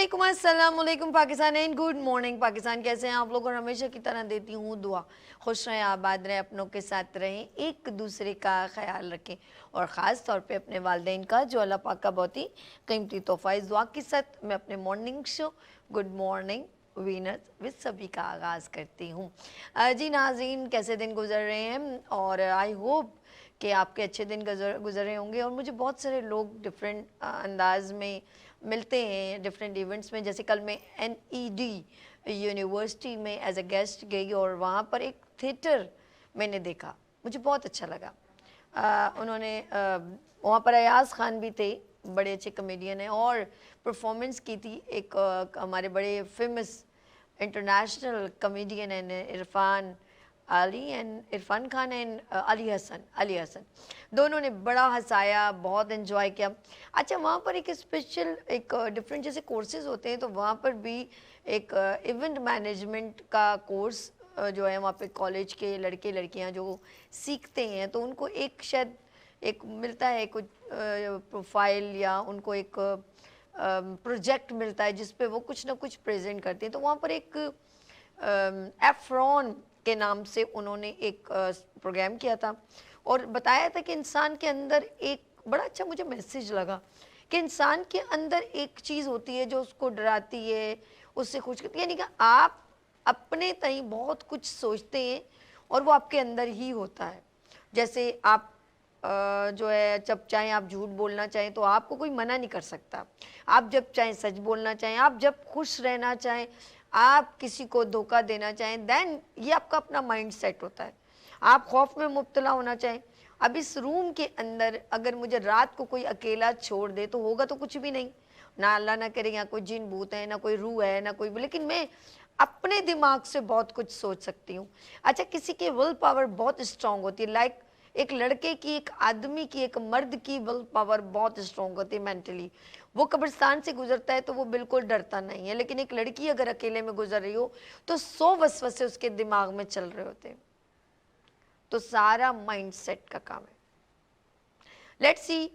वालेकुम अस्सलाम वालेकुम Pakistan and good morning Pakistan. कैसे हैं आप लोग? और हमेशा की तरह देती हूँ दुआ, खुश रहें, आबाद रहें, अपनों के साथ रहें, एक दूसरे का ख्याल रखें और ख़ास तौर पे अपने वालिदैन का, जो अल्लाह पाक का बहुत ही कीमती तोहफ़ा। इस दुआ के साथ मैं अपने morning show good morning Venus with सभी का आगाज़ करती हूँ। जी नाज़रीन, कैसे दिन गुजर रहे हैं? और आई होप कि आपके अच्छे दिन गुजर रहे होंगे। और मुझे बहुत सारे लोग डिफरेंट अंदाज में मिलते हैं डिफरेंट इवेंट्स में। जैसे कल मैं NED यूनिवर्सिटी में एज अ गेस्ट गई और वहाँ पर एक थिएटर मैंने देखा, मुझे बहुत अच्छा लगा। उन्होंने वहाँ पर अयाज़ खान भी थे, बड़े अच्छे कॉमेडियन हैं, और परफॉर्मेंस की थी एक हमारे बड़े फेमस इंटरनेशनल कॉमेडियन हैं इरफान खान एंड अली हसन। दोनों ने बड़ा हंसाया, बहुत एंजॉय किया। अच्छा, वहाँ पर एक स्पेशल एक डिफरेंट जैसे कोर्सेज होते हैं, तो वहाँ पर भी एक इवेंट मैनेजमेंट का कोर्स जो है वहाँ पे कॉलेज के लड़के लड़कियाँ जो सीखते हैं, तो उनको एक शायद एक मिलता है कुछ प्रोफाइल या उनको एक प्रोजेक्ट मिलता है जिस पे वो कुछ ना कुछ प्रेजेंट करते हैं। तो वहाँ पर एक एफ्रॉन के नाम से उन्होंने एक प्रोग्राम किया था और बताया था कि इंसान के अंदर एक बड़ा अच्छा मुझे मैसेज लगा कि इंसान के अंदर एक चीज़ होती है जो उसको डराती है, उससे खुश करती है। यानी कि आप अपने तई बहुत कुछ सोचते हैं और वो आपके अंदर ही होता है। जैसे आप जो है जब चाहें आप झूठ बोलना चाहें तो आपको कोई मना नहीं कर सकता। आप जब चाहें सच बोलना चाहें, आप जब खुश रहना चाहें, आप किसी को धोखा देना चाहें, देन ये आपका अपना माइंड सेट होता है। आप खौफ में मुब्तला होना चाहें। अब इस रूम के अंदर अगर मुझे रात को कोई अकेला छोड़ दे तो होगा तो कुछ भी नहीं, ना अल्लाह ना करे यहाँ कोई जिन भूत है, ना कोई रूह है, ना कोई, लेकिन मैं अपने दिमाग से बहुत कुछ सोच सकती हूँ। अच्छा, किसी की विल पावर बहुत स्ट्रांग होती है, लाइक एक लड़के की, एक आदमी की, एक मर्द की विल पावर बहुत स्ट्रांग होती है मेंटली। वो कब्रिस्तान से गुजरता है तो वो बिल्कुल डरता नहीं है, लेकिन एक लड़की अगर अकेले में गुजर रही हो तो 100 वसवसे उसके दिमाग में चल रहे होते हैं। तो सारा माइंड सेट का काम है। लेट्स सी,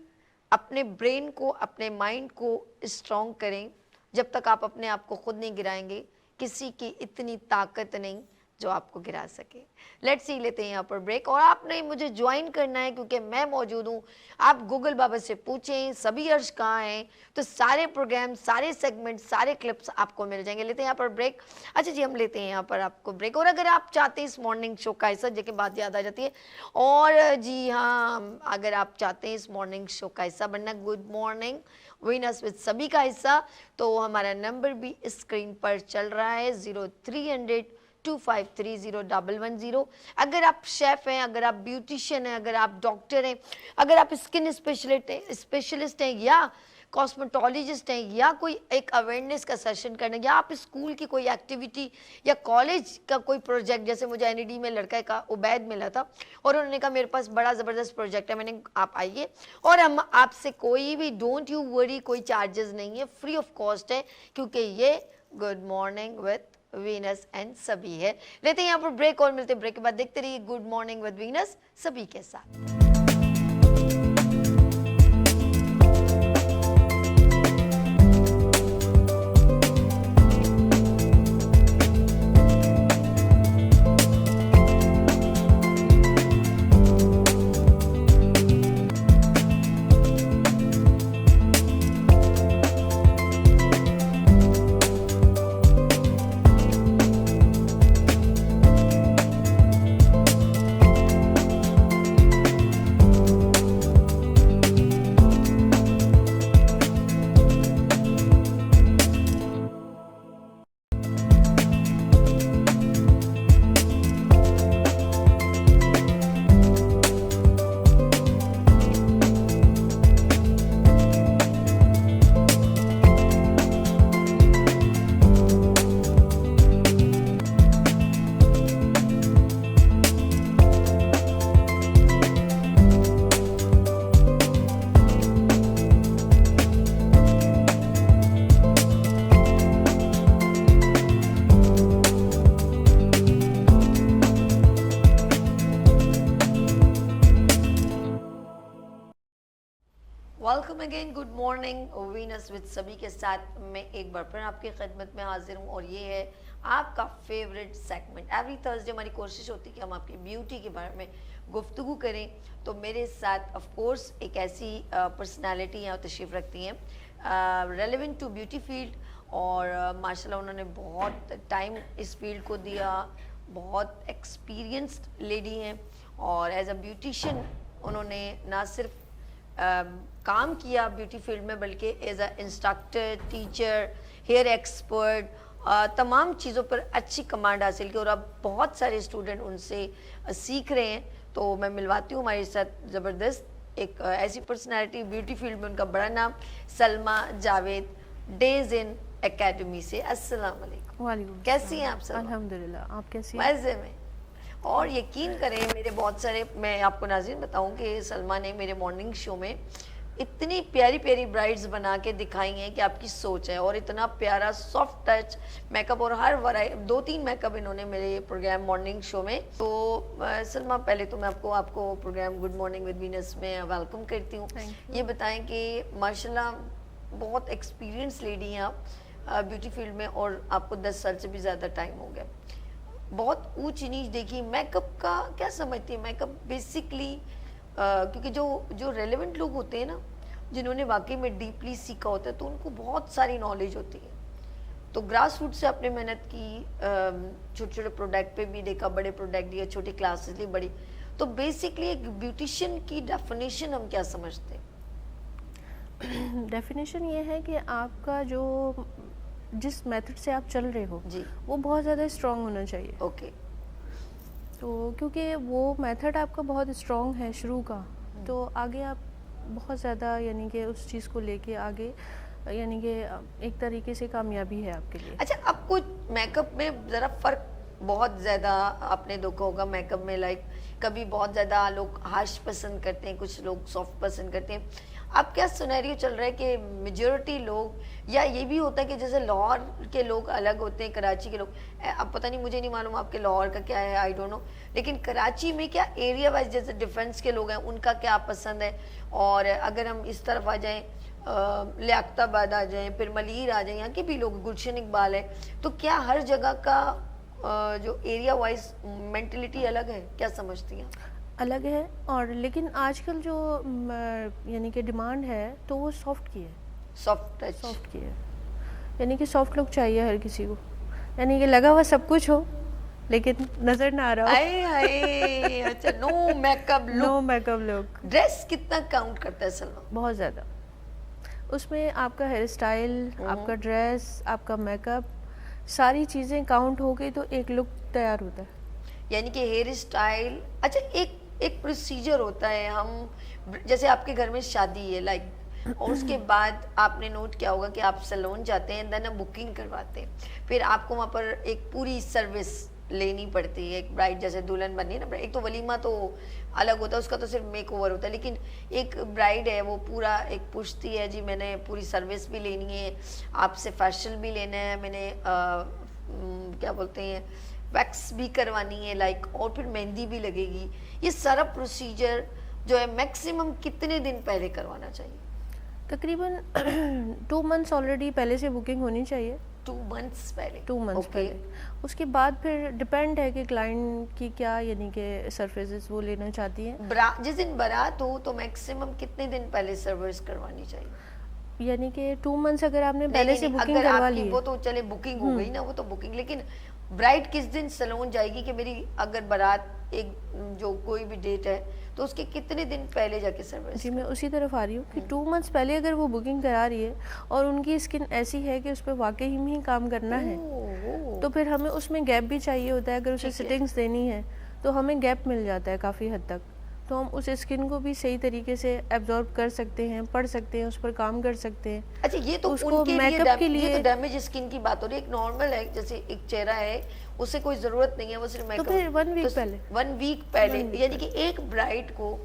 अपने ब्रेन को, अपने माइंड को स्ट्रांग करें। जब तक आप अपने आप को खुद नहीं गिराएंगे, किसी की इतनी ताकत नहीं जो आपको गिरा सके। लेट्स सी, लेते हैं यहाँ पर ब्रेक। और आपने मुझे ज्वाइन करना है क्योंकि मैं मौजूद हूँ। आप गूगल बाबा से पूछें सभी अर्श कहाँ हैं, तो सारे प्रोग्राम, सारे सेगमेंट, सारे क्लिप्स आपको मिल जाएंगे। लेते हैं यहाँ पर ब्रेक। अच्छा जी, हम लेते हैं यहाँ पर आपको ब्रेक। और अगर आप चाहते हैं इस मॉर्निंग शो का हिस्सा, जैसे बात याद आ जाती है, और जी हाँ, अगर आप चाहते हैं इस मॉर्निंग शो का हिस्सा बनना, गुड मॉर्निंग वीनस विद सभी का हिस्सा, तो हमारा नंबर भी स्क्रीन पर चल रहा है 0300 2530 अगर आप शेफ हैं, अगर आप ब्यूटिशियन हैं, अगर आप डॉक्टर हैं, अगर आप स्किन स्पेशलिस्ट हैं या कॉस्मेटोलॉजिस्ट हैं, या कोई एक अवेयरनेस का सेशन करना, या आप स्कूल की कोई एक्टिविटी या कॉलेज का कोई प्रोजेक्ट, जैसे मुझे NED में लड़का का उबैद मिला था और उन्होंने कहा मेरे पास बड़ा ज़बरदस्त प्रोजेक्ट है, मैंने आप आइए और हम आपसे कोई भी, डोंट यू वरी, कोई चार्जेस नहीं है, फ्री ऑफ कॉस्ट है, क्योंकि ये good morning with Venus and सभी है। लेते हैं यहाँ पर ब्रेक और मिलते हैं ब्रेक के बाद। देखते रहिए गुड मॉर्निंग विद वीनस सभी के साथ। Welcome again, good morning Venus with सभी के साथ मैं एक बार फिर आपकी खिदमत में हाजिर हूँ और ये है आपका फेवरेट सेगमेंट। एवरी थर्सडे हमारी कोशिश होती है कि हम आपकी ब्यूटी के बारे में गुफ्तगू करें। तो मेरे साथ ऑफ कोर्स एक ऐसी पर्सनालिटी यहाँ तशरीफ़ रखती हैं रेलेवेंट टू ब्यूटी फील्ड और माशाल्लाह उन्होंने बहुत टाइम इस फील्ड को दिया, बहुत एक्सपीरियंस्ड लेडी हैं और एज अ ब्यूटिशियन उन्होंने ना सिर्फ काम किया ब्यूटी फील्ड में बल्कि as a instructor, teacher, hair expert तमाम चीज़ों पर अच्छी कमांड हासिल की और अब बहुत सारे स्टूडेंट उनसे सीख रहे हैं। तो मैं मिलवाती हूँ हमारे साथ ज़बरदस्त एक ऐसी पर्सनैलिटी ब्यूटी फील्ड में, उनका बड़ा नाम Salma Javed, days in academy से। अस्सलाम वालेकुम। वालेकुम। कैसी हैं आप सब? अल्हम्दुलिल्लाह, आप कैसी हैं? मज़े में। और यकीन करें मेरे बहुत सारे, मैं आपको नाज़रीन बताऊं कि सलमा ने मेरे मॉर्निंग शो में इतनी प्यारी प्यारी ब्राइड्स बना के दिखाई हैं कि आपकी सोच है, और इतना प्यारा सॉफ्ट टच मेकअप और हर वराई 2-3 मेकअप इन्होंने मेरे प्रोग्राम मॉर्निंग शो में। तो सलमा पहले तो मैं आपको programme good morning with Venus में वेलकम करती हूँ। ये बताएं कि माशाल्लाह बहुत एक्सपीरियंस लेडी हैं आप ब्यूटी फील्ड में और आपको 10 साल से भी ज़्यादा टाइम हो गया, बहुत ऊंच नीच देखी। मेकअप का क्या समझती है? मेकअप बेसिकली क्योंकि जो रेलेवेंट लोग होते हैं ना, जिन्होंने वाकई में डीपली सीखा होता है, तो उनको बहुत सारी नॉलेज होती है। तो ग्रास रूट से आपने मेहनत की, छोटे छोटे प्रोडक्ट पे भी देखा, बड़े प्रोडक्ट दिए, छोटी क्लासेस ली, बड़ी। तो बेसिकली एक ब्यूटिशियन की डेफिनेशन हम क्या समझते हैं? डेफिनेशन ये है कि आपका जो जिस मेथड से आप चल रहे हो जी, वो बहुत ज़्यादा स्ट्रॉन्ग होना चाहिए। ओके। तो क्योंकि वो मेथड आपका बहुत स्ट्रॉन्ग है शुरू का, तो आगे आप बहुत ज़्यादा यानी कि उस चीज़ को लेके आगे यानी कि एक तरीके से कामयाबी है आपके लिए। अच्छा, आपको मेकअप में ज़रा फ़र्क बहुत ज़्यादा आपने देखा होगा मेकअप में, लाइक कभी बहुत ज़्यादा लोग हार्श पसंद करते हैं, कुछ लोग सॉफ्ट पसंद करते हैं। अब क्या सिनेरियो चल रहा है कि मेजॉरिटी लोग, या ये भी होता है कि जैसे लाहौर के लोग अलग होते हैं, कराची के लोग, अब पता नहीं, मुझे नहीं मालूम आपके लाहौर का क्या है, आई डोंट नो, लेकिन कराची में क्या एरिया वाइज जैसे डिफेंस के लोग हैं उनका क्या पसंद है, और अगर हम इस तरफ आ जाएँ लियाकताबाद आ जाएँ, फिर मलीर आ जाएँ, यहाँ के भी लोग, गुलशन इकबाल है, तो क्या हर जगह का जो एरिया वाइज मेंटलिटी अलग है? क्या समझती हैं? अलग है, और लेकिन आजकल जो यानी कि डिमांड है तो वो सॉफ्ट की है, सॉफ्ट टच, सॉफ्ट की है, यानी कि सॉफ्ट लुक चाहिए हर किसी को, यानी कि लगा हुआ सब कुछ हो लेकिन नजर ना आ रहा हो। आए हाय, अच्छा, no makeup look. No makeup look. Dress कितना काउंट करता है सलमा? बहुत ज़्यादा। उसमें आपका हेयर स्टाइल, आपका ड्रेस, आपका मेकअप, सारी चीज़ें काउंट हो गई तो एक लुक तैयार होता है। यानी कि हेयर स्टाइल, अच्छा, एक प्रोसीजर होता है, हम जैसे आपके घर में शादी है लाइक, और उसके बाद आपने नोट किया होगा कि आप सैलून जाते हैं, देन बुकिंग करवाते हैं, फिर आपको वहाँ पर एक पूरी सर्विस लेनी पड़ती है। एक ब्राइड जैसे दुल्हन बननी है ना, एक तो वलीमा तो अलग होता है, उसका तो सिर्फ मेक ओवर होता है, लेकिन एक ब्राइड है वो पूरा एक पूछती है, जी मैंने पूरी सर्विस भी लेनी है, आपसे फैशियल भी लेना है, मैंने क्या बोलते हैं वैक्स भी करवानी है लाइक, और फिर मेहंदी भी लगेगी। ये सारा प्रोसीजर जो है मैक्सिमम कितने दिन पहले करवाना चाहिए? तकरीबन 2 मंथ्स ऑलरेडी पहले से बुकिंग होनी चाहिए। 2 मंथ्स पहले? 2 मंथ्स पहले। उसके बाद फिर डिपेंड है कि क्लाइंट की क्या यानी कि सर्विसेज वो लेना चाहती हैं। जिस दिन बारात हो तो मैक्सिमम कितने दिन पहले सर्विस करवानी चाहिए? यानी कि 2 मंथ्स अगर आपने पहले से बुकिंग अगर करवा आपकी ली, वो तो चले बुकिंग हो गई ना, वो तो बुकिंग, लेकिन ब्राइड किस दिन सैलून जाएगी कि मेरी अगर बारात एक जो कोई भी डेट है तो उसके कितने दिन पहले जाके सर्विस? जी मैं उसी तरफ आ रही हूँ कि 2 मंथ्स पहले अगर वो बुकिंग करा रही है और उनकी स्किन ऐसी है कि उस पर वाकई में ही काम करना है, तो फिर हमें उसमें गैप भी चाहिए होता है। अगर उसे सिटिंग्स देनी है तो हमें गैप मिल जाता है काफ़ी हद तक, तो हम उस स्किन को भी सही तरीके से एब्जॉर्ब कर सकते हैं, पढ़ सकते हैं, उस पर काम कर सकते हैं। अच्छा, ये तो उसको उनके मेकअप के लिए ये तो डैमेज स्किन की बात हो रही है। एक नॉर्मल है, जैसे एक चेहरा है, उससे कोई जरूरत नहीं है, वो सिर्फ मेकअप। तो फिर 1 वीक पहले, 1 वीक पहले, यानी कि एक ब्राइड को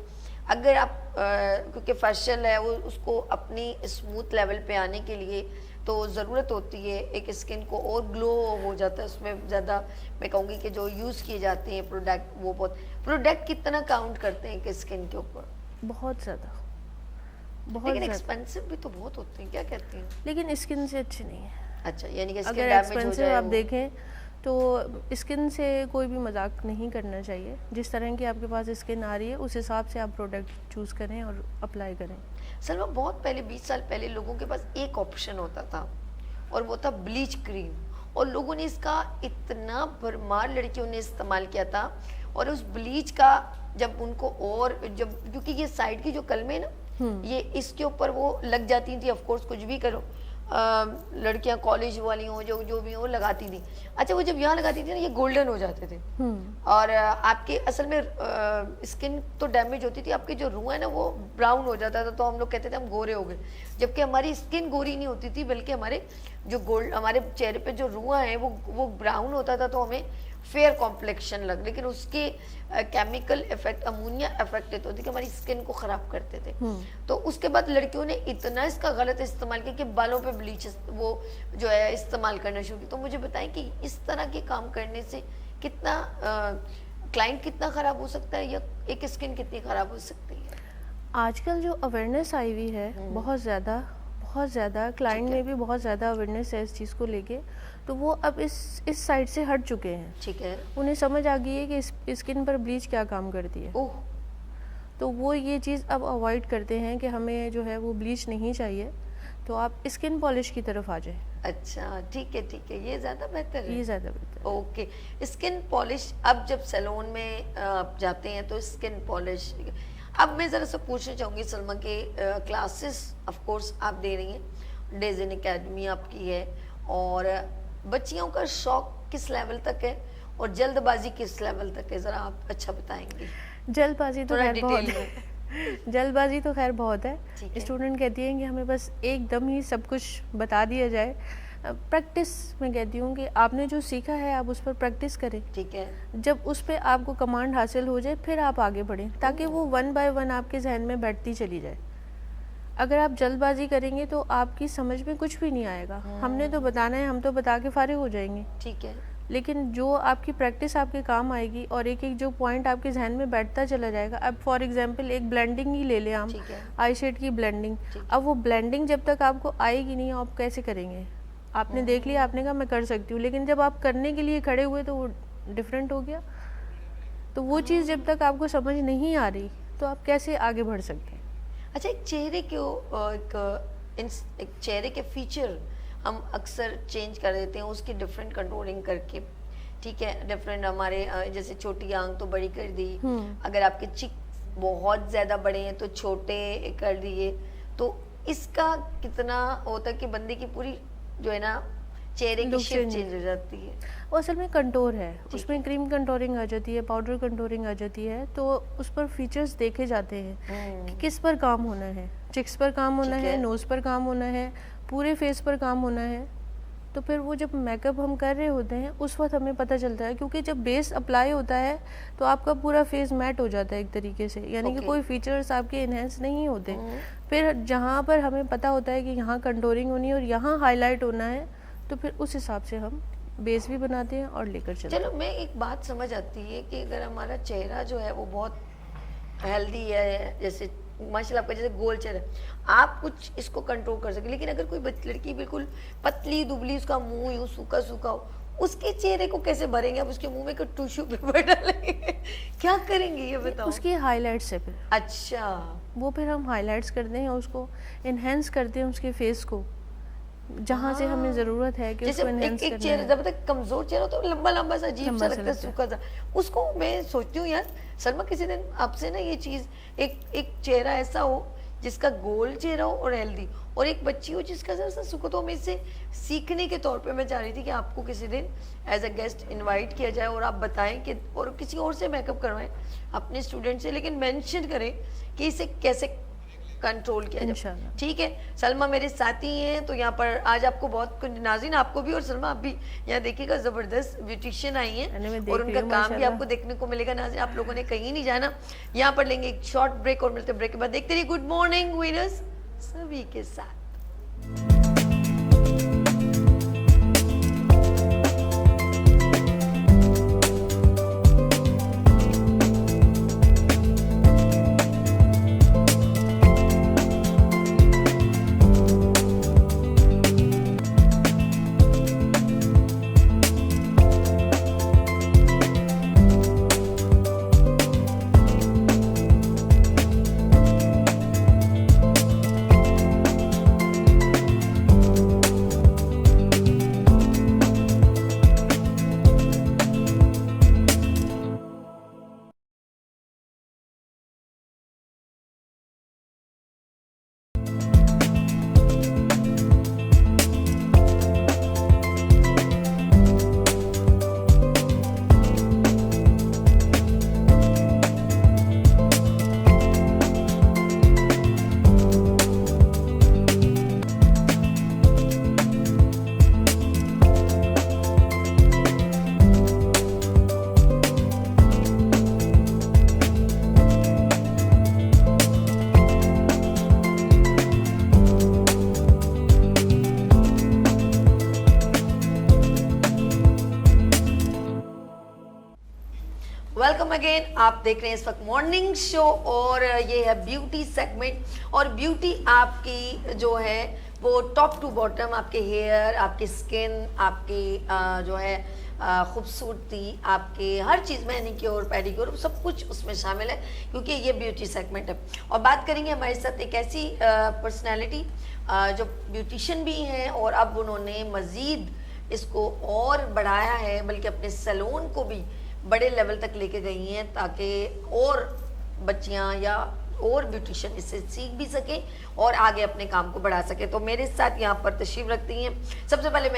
अगर आप क्योंकि फैशियल है वो, उसको अपनी स्मूथ लेवल पे आने के लिए तो ज़रूरत होती है एक स्किन को और ग्लो हो जाता है, उसमें ज़्यादा मैं कहूँगी कि जो यूज़ किए जाते हैं प्रोडक्ट, वो बहुत प्रोडक्ट कितना काउंट करते हैं कि स्किन के ऊपर? बहुत ज़्यादा बहुत लेकिन ज़्यादा। एक्सपेंसिव भी तो बहुत होते हैं, क्या कहती हैं? लेकिन स्किन से अच्छे नहीं है। अच्छा, यानी कि स्किन अगर डैमेज हो एक्सपेंसिव जाए आप वो। देखें तो स्किन से कोई भी मजाक नहीं करना चाहिए। जिस तरह की आपके पास स्किन आ रही है उस हिसाब से आप प्रोडक्ट चूज़ करें और अप्लाई करें। सलमा, बहुत पहले 20 साल पहले लोगों के पास एक ऑप्शन होता था और वो था ब्लीच क्रीम, और लोगों ने इसका इतना भरमार लड़कियों ने इस्तेमाल किया था। और उस ब्लीच का जब उनको, और जब क्योंकि ये साइड की जो कलमें ना, ये इसके ऊपर वो लग जाती थी। ऑफ कोर्स कुछ भी करो, लड़कियां कॉलेज वाली हों, जो जो भी हो, लगाती थी। अच्छा, वो जब यहाँ लगाती थी ना, ये गोल्डन हो जाते थे। और आपके असल में स्किन तो डैमेज होती थी, आपके जो रूह है ना वो ब्राउन हो जाता था, तो हम लोग कहते थे हम गोरे हो गए। जबकि हमारी स्किन गोरी नहीं होती थी, बल्कि हमारे जो हमारे चेहरे पे जो रुआ है वो ब्राउन होता था, तो हमें फेयर कॉम्प्लेक्शन लग, लेकिन उसके केमिकल इफेक्ट, अमोनिया इफेक्ट होते थे कि हमारी स्किन को खराब करते थे। तो उसके बाद लड़कियों ने इतना इसका गलत इस्तेमाल किया कि बालों पे ब्लीच वो जो है इस्तेमाल करना शुरू किया। तो मुझे बताएं कि इस तरह के काम करने से कितना क्लाइंट कितना खराब हो सकता है, या एक स्किन कितनी खराब हो सकती है? आजकल जो अवेयरनेस आई हुई है बहुत ज़्यादा क्लाइंट में भी बहुत ज़्यादा अवेयरनेस है इस चीज़ को लेके, तो वो अब इस साइड से हट चुके हैं। ठीक है। उन्हें समझ आ गई है कि स्किन पर ब्लीच क्या काम करती है। ओह, तो वो ये चीज़ अब अवॉइड करते हैं कि हमें जो है वो ब्लीच नहीं चाहिए, तो आप स्किन पॉलिश की तरफ आ जाए। अच्छा, ठीक है, ये ज़्यादा बेहतर है। ये ज़्यादा बेहतर है। ओके, स्किन पॉलिश, अब जब सैलून में आप जाते हैं तो स्किन पॉलिश, अब मैं ज़रा सा पूछना चाहूँगी सलमा के क्लासेस ऑफ कोर्स आप दे रही हैं, डेज़न एकेडमी आपकी है, और बच्चियों का शौक किस लेवल तक है और जल्दबाजी किस लेवल तक है, ज़रा आप अच्छा बताएंगे? जल्दबाजी तो थोड़ा खैर बहुत डिटेल है। जल्दबाजी तो खैर बहुत है। ठीक है। स्टूडेंट कहती हैं कि हमें बस एकदम ही सब कुछ बता दिया जाए। प्रैक्टिस मैं कहती हूँ कि आपने जो सीखा है आप उस पर प्रैक्टिस करें। ठीक है। जब उस पे आपको कमांड हासिल हो जाए फिर आप आगे बढ़ें, ताकि वो 1 बाय 1 आपके जहन में बैठती चली जाए। अगर आप जल्दबाजी करेंगे तो आपकी समझ में कुछ भी नहीं आएगा। हमने तो बताना है, हम तो बता के फारिग हो जाएंगे। ठीक है। लेकिन जो आपकी प्रैक्टिस आपके काम आएगी और एक एक जो पॉइंट आपके जहन में बैठता चला जाएगा। अब फॉर एग्जांपल एक ब्लेंडिंग ही ले लें हम, ठीक है। आई शेड की ब्लेंडिंग। अब वो ब्लेंडिंग जब तक आपको आएगी नहीं आप कैसे करेंगे? आपने देख लिया, आपने कहा मैं कर सकती हूँ, लेकिन जब आप करने के लिए खड़े हुए तो वो डिफरेंट हो गया। तो वो चीज़ जब तक आपको समझ नहीं आ रही तो आप कैसे आगे बढ़ सकते हैं? अच्छा, एक चेहरे के फीचर हम अक्सर चेंज कर देते हैं, उसकी डिफरेंट कंट्रोलिंग करके। ठीक है, डिफरेंट हमारे जैसे छोटी आंख तो बड़ी कर दी, अगर आपके चिक बहुत ज़्यादा बड़े हैं तो छोटे कर दिए। तो इसका कितना होता है कि बंदे की पूरी जो है ना चेहरे की Look शेप change चेंज हो जाती है? वो असल में कंटोर है, उसमें क्रीम कंटोरिंग आ जाती है, पाउडर कंटोरिंग आ जाती है। तो उस पर फीचर्स देखे जाते हैं कि किस पर काम होना है। चिक्स पर काम होना है, नोज़ पर काम होना है, पूरे फेस पर काम होना है। तो फिर वो जब मेकअप हम कर रहे होते हैं उस वक्त हमें पता चलता है, क्योंकि जब बेस अप्लाई होता है तो आपका पूरा फेस मैट हो जाता है एक तरीके से, यानी कि कोई फीचर्स आपके इन्हेंस नहीं होते। फिर जहाँ पर हमें पता होता है कि यहाँ कंटोरिंग होनी है और यहाँ हाईलाइट होना है, तो फिर उस हिसाब से हम बेस भी बनाते हैं और लेकर चलते हैं। चलो, मैं एक बात समझ आती है कि अगर हमारा चेहरा जो है वो बहुत हेल्दी है, जैसे माशाल्लाह आपका जैसे गोल चेहरा है, आप कुछ इसको कंट्रोल कर सके, लेकिन अगर कोई लड़की बिल्कुल पतली दुबली, उसका मुंह यूं सूखा सूखा हो, उसके चेहरे को कैसे भरेंगे आप? उसके मुंह में कोई टिश्यू पेपर डालेंगे? क्या करेंगे ये बताओ? उसकी हाईलाइट्स है फिर। अच्छा, वो फिर हम हाईलाइट्स करते हैं, उसको इन्हेंस करते हैं उसके फेस को, जहाँ से हमें जरूरत है कि जैसे उसको एनहांस एक करना चेहरा है। जब तक कमजोर चेहरा तो लंबा लंबा सा अजीब सा लंबा सा लगता है, लगता है। सूखा सा, उसको मैं सोचती हूँ यार सलमा किसी दिन आपसे ना ये चीज, एक चेहरा ऐसा हो जिसका गोल चेहरा हो और हेल्दी, और एक बच्ची हो जिसका जरा सा सूखा, तो मैं इससे सीखने के तौर पे मैं चाह रही थी कि आपको किसी दिन एज अ गेस्ट इनवाइट किया जाए और आप बताएं कि, और किसी और से मेकअप करवाएं अपने स्टूडेंट से, लेकिन मेंशन करें कि इसे कैसे कंट्रोल किया जाए। इंशाल्लाह। ठीक है, सलमा मेरे साथी हैं, तो यहाँ पर आज आपको बहुत कुछ, नाज़रीन आपको भी और सलमा आप भी यहाँ देखिएगा, जबरदस्त ब्यूटिशियन आई हैं और उनका काम भी आपको देखने को मिलेगा। नाज़रीन आप लोगों ने कहीं नहीं जाना, यहाँ पर लेंगे एक शॉर्ट ब्रेक और मिलते ब्रेक के बाद देखते रहिए गुड मॉर्निंग विनर्स सभी के साथ। Welcome again. आप देख रहे हैं इस वक्त मॉर्निंग शो और ये है ब्यूटी सेगमेंट। और ब्यूटी आपकी जो है वो टॉप टू बॉटम, आपके हेयर, आपकी स्किन, आपकी जो है खूबसूरती, आपके हर चीज़, मैनिक्योर पेडिक्योर सब कुछ उसमें शामिल है, क्योंकि ये ब्यूटी सेगमेंट है। और बात करेंगे हमारे साथ एक ऐसी पर्सनैलिटी जो ब्यूटिशियन भी हैं और अब उन्होंने मज़ीद इसको और बढ़ाया है, बल्कि अपने सैलून को भी बड़े लेवल तक लेके गई हैं, ताकि और बच्चियां या और ब्यूटिशियन इससे सीख भी सके और आगे अपने काम को बढ़ा सके। तो मेरे साथ यहाँ पर तशरीफ रखती हैं, सबसे पहले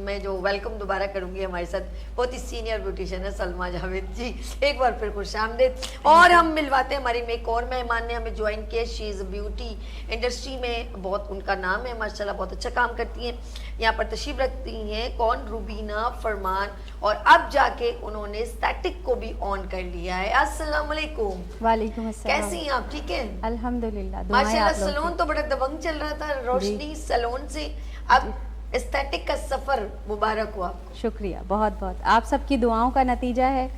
मैं जो वेलकम दोबारा करूँगी, हमारे साथ बहुत ही सीनियर ब्यूटिशियन है सलमा जावेद जी। एक बार फिर खुशामदीद। और हम मिलवाते हैं हमारी में एक और मेहमान ने हमें ज्वाइन किया। शी इज़ ब्यूटी इंडस्ट्री में बहुत उनका नाम है माशाल्लाह, बहुत अच्छा काम करती हैं। यहाँ पर तशरीफ रखती हैं कौन, रूबीना फरमान। और अब जाके उन्होंने स्टैटिक को भी ऑन कर लिया है। अस्सलाम वालेकुम। वालेकुम अस्सलाम। कैसी हैं आप? ठीक है अल्हम्दुलिल्लाह। दुआएं माशाल्लाह। आप लोग सैलून तो बड़ा दबंग चल रहा था, रोशनी सैलून से अब एस्थेटिक का सफर मुबारक हो आपको। शुक्रिया, बहुत बहुत आप सबकी दुआओं का नतीजा है।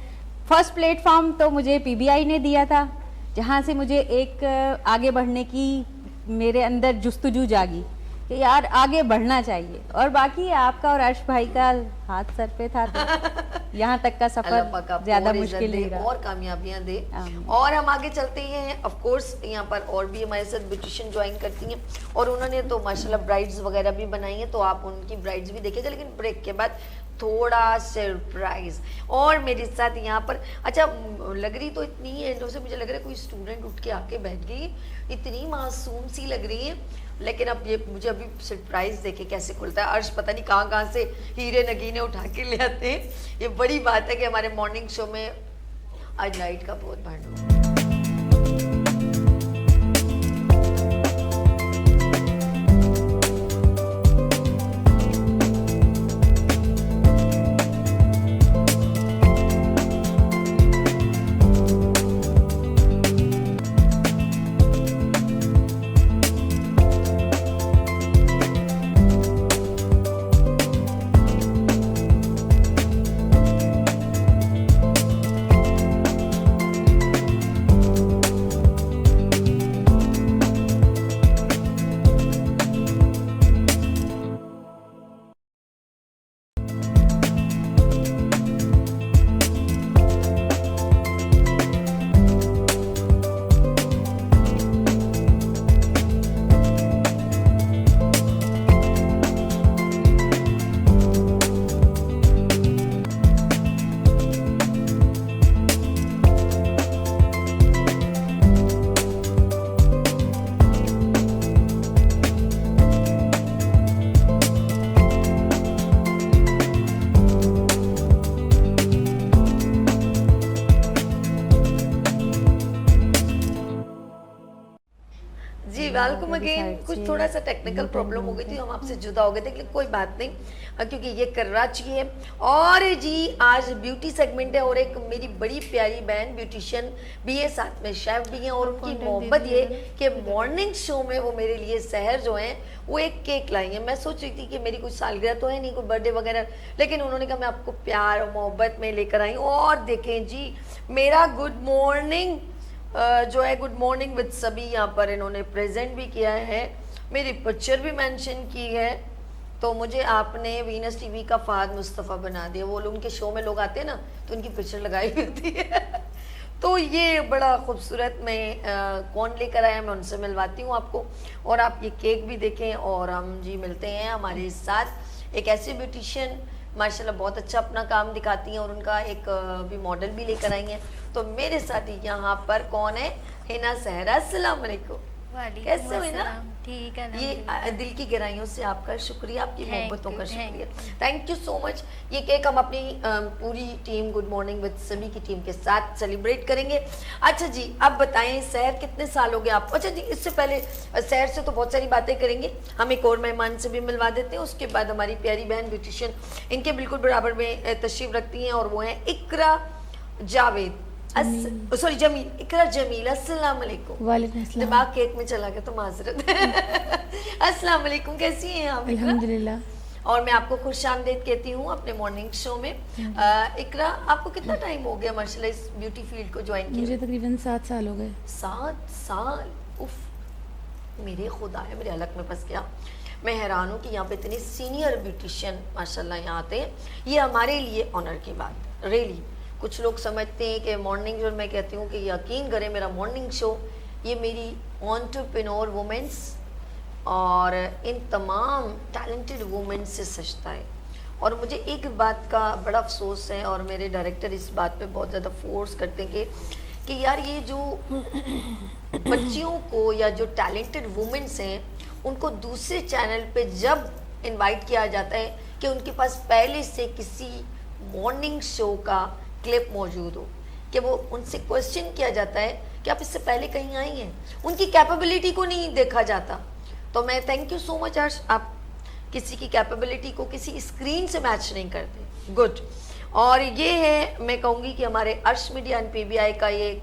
फर्स्ट प्लेटफॉर्म तो मुझे पीबीआई ने दिया था, जहाँ से मुझे एक आगे बढ़ने की मेरे अंदर जुस्तजू जागी कि यार आगे बढ़ना चाहिए। और बाकी आपका और अर्श भाई का हाथ सर पे था, तो यहाँ तक का सफर ज्यादा मुश्किल नहीं रहा। और कामयाबियां दे। और हम आगे चलते हैं। ऑफ कोर्स यहाँ पर और भी हमारे साथ ब्यूटिशियन ज्वाइन करती हैं और उन्होंने तो माशाल्लाह ब्राइड्स वगैरह भी बनाई हैं, तो आप उनकी ब्राइड्स भी देखेगा। लेकिन ब्रेक के बाद थोड़ा सरप्राइज। और मेरे साथ यहाँ पर अच्छा लग रही तो इतनी है, जैसे मुझे लग रहा है कोई स्टूडेंट उठ के आके बैठ गई, इतनी मासूम सी लग रही है। लेकिन अब ये मुझे अभी सरप्राइज देखे कैसे खुलता है। अर्श पता नहीं कहाँ कहाँ से हीरे नगीने उठा के ले आते हैं। ये बड़ी बात है कि हमारे मॉर्निंग शो में आज लाइट का बहुत भंडार। Welcome again. कुछ थोड़ा सा टेक्निकल प्रॉब्लम हो गई थी, हम आपसे जुदा हो गए थे, लेकिन कोई बात नहीं, क्योंकि ये कराची है। और जी आज ब्यूटी सेगमेंट है और एक मेरी बड़ी प्यारी बहन ब्यूटिशियन भी है, साथ में शेफ भी हैं। और उनकी मोहब्बत ये कि मॉर्निंग शो में वो मेरे लिए सहर जो है वो एक केक लाई है। मैं सोच रही थी कि मेरी कुछ सालगिरह तो है नहीं, कोई बर्थडे वगैरह, लेकिन उन्होंने कहा मैं आपको प्यार और मोहब्बत में लेकर आई हूँ। और देखें जी मेरा गुड मॉर्निंग जो है गुड मॉर्निंग विद सभी यहाँ पर इन्होंने प्रेजेंट भी किया है, मेरी पिक्चर भी मेंशन की है। तो मुझे आपने वीनस टीवी का फहद मुस्तफ़ा बना दिया। वो लोग उनके शो में लोग आते हैं ना तो उनकी पिक्चर लगाई होती है। तो ये बड़ा खूबसूरत मैं कौन लेकर आया, मैं उनसे मिलवाती हूँ आपको। और आप ये केक भी देखें। और हम जी मिलते हैं हमारे साथ एक ऐसे ब्यूटिशियन माशाल्लाह बहुत अच्छा अपना काम दिखाती हैं और उनका एक भी मॉडल भी लेकर आई हैं। तो मेरे साथ यहाँ पर कौन है, हिना सहरा। अस्सलाम वालेकुम। कैसे हो हिना? ठीक है। ये दिल की गहराइयों से आपका शुक्रिया, आपकी मोहब्बतों का शुक्रिया, थैंक यू सो मच। ये केक हम अपनी पूरी टीम गुड मॉर्निंग विद सभी की टीम के साथ सेलिब्रेट करेंगे। अच्छा जी अब बताएं सहर कितने साल हो गए आपको? अच्छा जी इससे पहले सहर से तो बहुत सारी बातें करेंगे, हम एक और मेहमान से भी मिलवा देते हैं। उसके बाद हमारी प्यारी बहन ब्यूटिशियन इनके बिल्कुल बराबर में तशरीफ रखती हैं और वो हैं इकरा जावेद, सॉरी जमील, इकरा जमील। अस्सलाम वालेकुम। वालेकुम अस्सलाम। दिमाग केक में चला गया तो माजरत। अस्सलाम वालेकुम, कैसी हैं आप? अल्हम्दुलिल्लाह। और मैं आपको खुशामदीद कहती हूँ अपने मॉर्निंग शो में। इकरा, आपको कितना टाइम हो गया माशाल्लाह इस ब्यूटी फील्ड को ज्वाइन किया? मुझे तकरीबन 7 साल हो गए। 7 साल? उफ, मेरे खुदा है, मेरे हलक में फंस गया। मैं हैरान हूँ कि यहाँ पे इतने सीनियर ब्यूटिशियन माशाल्लाह यहाँ आते हैं। ये हमारे लिए ऑनर की बात, रियली। कुछ लोग समझते हैं कि मॉर्निंग शो, मैं कहती हूँ कि यकीन करें मेरा मॉर्निंग शो ये मेरी एंटरप्रेन्योर वुमेन्स और इन तमाम टैलेंटेड वुमेन से सजता है। और मुझे एक बात का बड़ा अफसोस है, और मेरे डायरेक्टर इस बात पे बहुत ज़्यादा फोर्स करते हैं कि यार ये जो बच्चियों को या जो टैलेंटेड वुमेन्स हैं उनको दूसरे चैनल पे जब इनवाइट किया जाता है कि उनके पास पहले से किसी मॉर्निंग शो का क्लिप मौजूद हो, कि वो उनसे क्वेश्चन किया जाता है कि आप इससे पहले कहीं आई हैं, उनकी कैपेबिलिटी को नहीं देखा जाता। तो मैं थैंक यू सो मच अर्श, आप किसी की कैपेबिलिटी को किसी स्क्रीन से मैच नहीं करते, गुड। और ये है, मैं कहूँगी कि हमारे अर्श मीडिया एंड पीबीआई का ये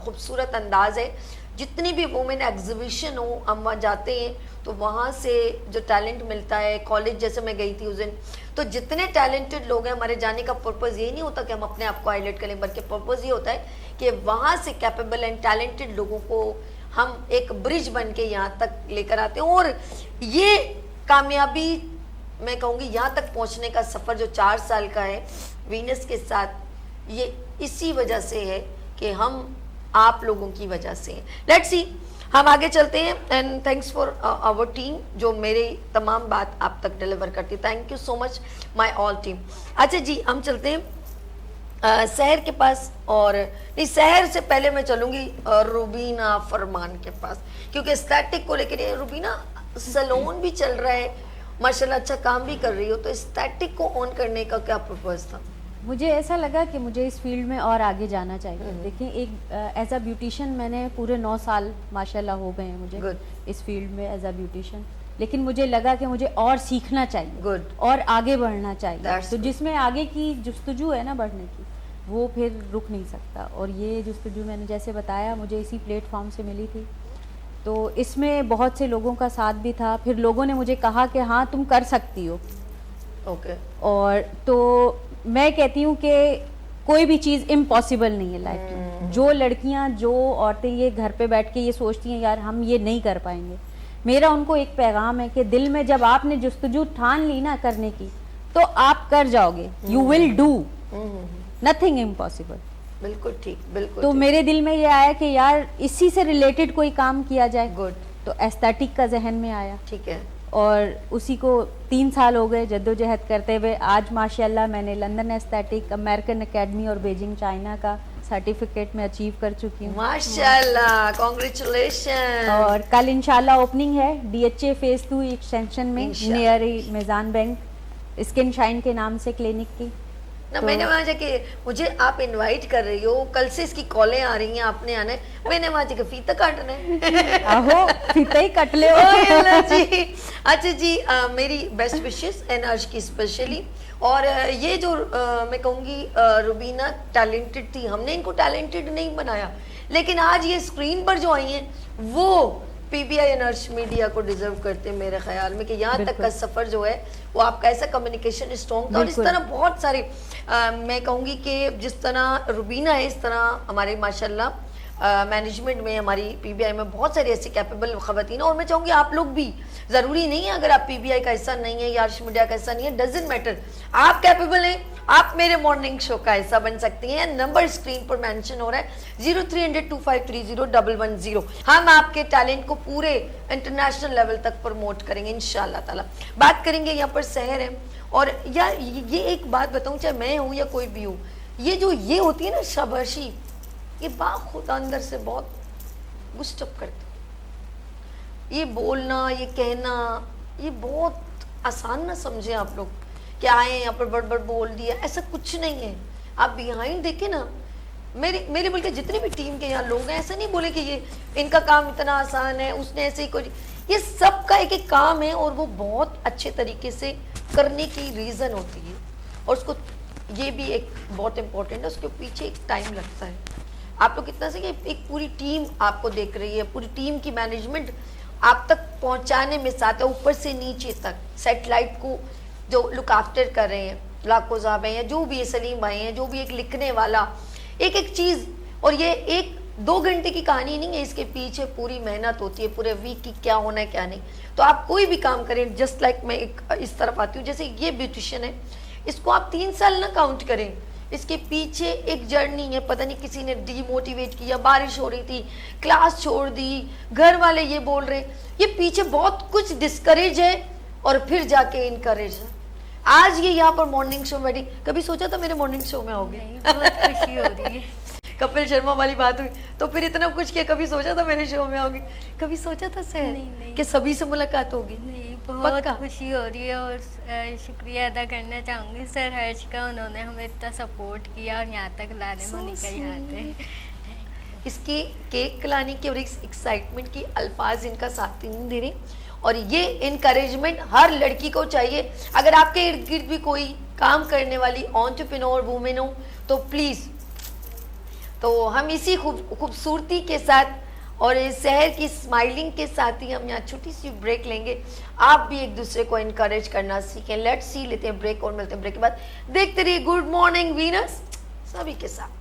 खूबसूरत अंदाज है। जितनी भी वुमेन एग्जीबिशन हो, हम वहाँ जाते हैं तो वहाँ से जो टैलेंट मिलता है, कॉलेज जैसे मैं गई थी उस दिन, तो जितने टैलेंटेड लोग हैं, हमारे जाने का पर्पज़ ये नहीं होता कि हम अपने आप को हाईलाइट करें, बल्कि पर्पज़ ये होता है कि वहाँ से कैपेबल एंड टैलेंटेड लोगों को हम एक ब्रिज बन के यहाँ तक लेकर आते हैं। और ये कामयाबी, मैं कहूँगी यहाँ तक पहुँचने का सफ़र जो 4 साल का है वीनस के साथ, ये इसी वजह से है कि हम आप लोगों की वजह से हैं। लेट्स सी, हम आगे चलते हैं। And thanks for our team जो मेरी तमाम बात आप तक डिलीवर करती है। Thank you so much my all team. अच्छा जी, हम चलते हैं शहर के पास, और नहीं, शहर से पहले मैं चलूँगी रुबीना फरमान के पास, क्योंकि एस्थेटिक को लेकर रुबीना सैलून भी चल रहा है माशाल्लाह, अच्छा काम भी कर रही हो, तो एस्थेटिक को ऑन करने का क्या पर्पज़ था? मुझे ऐसा लगा कि मुझे इस फील्ड में और आगे जाना चाहिए। देखिए, एक एज अ ब्यूटिशियन मैंने पूरे 9 साल माशाल्लाह हो गए हैं मुझे इस फील्ड में एज अ ब्यूटिशियन, लेकिन मुझे लगा कि मुझे और सीखना चाहिए, Good. और आगे बढ़ना चाहिए। That's तो good. जिसमें आगे की जुस्तजू है ना बढ़ने की, वो फिर रुक नहीं सकता। और ये जुस्तजू मैंने जैसे बताया मुझे इसी प्लेटफॉर्म से मिली थी, तो इसमें बहुत से लोगों का साथ भी था। फिर लोगों ने मुझे कहा कि हाँ तुम कर सकती हो। ओके। और तो मैं कहती हूँ कि कोई भी चीज़ इम्पॉसिबल नहीं है लाइफ में। जो लड़कियाँ, जो औरतें ये घर पे बैठ के ये सोचती हैं यार हम ये नहीं कर पाएंगे, मेरा उनको एक पैगाम है कि दिल में जब आपने जुस्तजू ठान ली ना करने की, तो आप कर जाओगे। You will do, nothing impossible. बिल्कुल ठीक, बिल्कुल तो ठीक। मेरे दिल में ये आया कि यार इसी से रिलेटेड कोई काम किया जाए। गुड। तो एस्थेटिक का जहन में आया, ठीक है। और उसी को 3 साल हो गए जद्दोजहद करते हुए। आज माशाल्लाह मैंने लंदन एस्थेटिक, अमेरिकन एकेडमी और बीजिंग चाइना का सर्टिफिकेट में अचीव कर चुकी हूँ माशाल्लाह, कांग्रेचुलेशन। और कल इंशाल्लाह ओपनिंग है DHA फेज 2 एक्सटेंशन में इंशाल्लाह। नियर मेजान बैंक, स्किन शाइन के नाम से क्लिनिक की। ना मैंने वहाँ जाके, मुझे आप इनवाइट कर रही हो, कल से इसकी कॉलें आ रही हैं, आपने आना है, मैंने वहाँ जाके फीता काटना है। आहो फीता ही कट ले। ओए अल्लाह जी। अच्छा जी, मेरी बेस्ट विशेस एंड आज की स्पेशली। और ये जो मैं कहूँगी रुबीना टैलेंटेड थी, हमने इनको टैलेंटेड नहीं बनाया, लेकिन आज ये स्क्रीन पर जो आई हैं वो पीबीआई एंड अर्श मीडिया को डिजर्व करते हैं मेरे ख्याल में, कि यहाँ तक का सफ़र जो है वो आपका ऐसा कम्युनिकेशन स्ट्रॉन्ग था। और इस तरह बहुत सारे मैं कहूँगी कि जिस तरह रुबीना है, इस तरह हमारे माशाल्लाह मैनेजमेंट में, हमारी पीबीआई में बहुत सारी ऐसी कैपेबल ख़वातीन। और मैं चाहूँगी आप लोग भी, ज़रूरी नहीं है अगर आप पीबीआई का हिस्सा नहीं है या अर्श मीडिया का हिस्सा नहीं है, डजेंट मैटर, आप कैपेबल हैं, आप मेरे मॉर्निंग शो का हिस्सा बन सकती हैं। नंबर स्क्रीन पर मेंशन हो रहा है 03002530 हम आपके टैलेंट को पूरे इंटरनेशनल लेवल तक प्रमोट करेंगे इंशाल्लाह ताला। बात करेंगे यहाँ पर शहर है, और यार ये एक बात बताऊँ, चाहे मैं हूँ या कोई भी हूँ, ये जो ये होती है ना शाबाशी, ये बाखुदा अंदर से बहुत गुस्टअप करती। ये बोलना, ये कहना, ये बहुत आसान ना समझे आप लोग कि आए यहाँ पर बड़ बोल दिया, ऐसा कुछ नहीं है। आप बिहाइंड देखें ना, मेरे बल्कि जितनी भी टीम के यहाँ लोग हैं, ऐसा नहीं बोले कि ये इनका काम इतना आसान है, उसने ऐसे ही कोई, ये सब का एक एक काम है, और वो बहुत अच्छे तरीके से करने की रीज़न होती है। और उसको ये भी एक बहुत इम्पोर्टेंट है, उसके पीछे एक टाइम लगता है। आप लोग कितना से, एक पूरी टीम आपको देख रही है, पूरी टीम की मैनेजमेंट आप तक पहुंचाने में साथ है, ऊपर से नीचे तक, सैटेलाइट को जो लुक आफ्टर कर रहे हैं, लाखों साहब हैं या जो भी है, सलीम भाई हैं, जो भी एक लिखने वाला, एक एक चीज़, और ये एक 2 घंटे की कहानी नहीं है, इसके पीछे पूरी मेहनत होती है, पूरे वीक की क्या होना है क्या नहीं। तो आप कोई भी काम करें, जस्ट लाइक मैं एक इस तरफ आती हूँ, जैसे ये ब्यूटिशियन है, इसको आप 3 साल ना काउंट करें, इसके पीछे एक जर्नी है। पता नहीं किसी ने डीमोटिवेट किया, बारिश हो रही थी, क्लास छोड़ दी, घर वाले ये बोल रहे, ये पीछे बहुत कुछ डिस्करेज है और फिर जाके इनकरेज है। आज ये यहाँ पर मॉर्निंग शो में बैठी, कभी सोचा था मेरे मॉर्निंग शो में आओगे? बहुत खुशी हो रही है। कपिल शर्मा वाली बात हुई तो फिर इतना कुछ किया, कभी सोचा था मेरे शो में आओगी? कभी सोचा था सर नहीं। कि सभी से मुलाकात होगी? नहीं, बहुत पक्का? खुशी हो रही है और शुक्रिया अदा करना चाहूँगी सर हर्ष का, उन्होंने हमें इतना सपोर्ट किया और यहाँ तक लाने में उन्हीं का ही हाथ है। इसकी केक लाने की और इस एक्साइटमेंट की अल्फाज इनका साथ नहीं दे रहे, और ये इनकरेजमेंट हर लड़की को चाहिए। अगर आपके इर्द गिर्द भी कोई काम करने वाली एंटरप्रेन्योर वुमेन हो तो प्लीज़, तो हम इसी खूबसूरती के साथ और इस शहर की स्माइलिंग के साथ ही हम यहाँ छोटी सी ब्रेक लेंगे। आप भी एक दूसरे को इनकरेज करना सीखें। लेट्स सी, लेते हैं ब्रेक और मिलते हैं ब्रेक के बाद। देखते रहिए गुड मॉर्निंग वीनस सभी के साथ।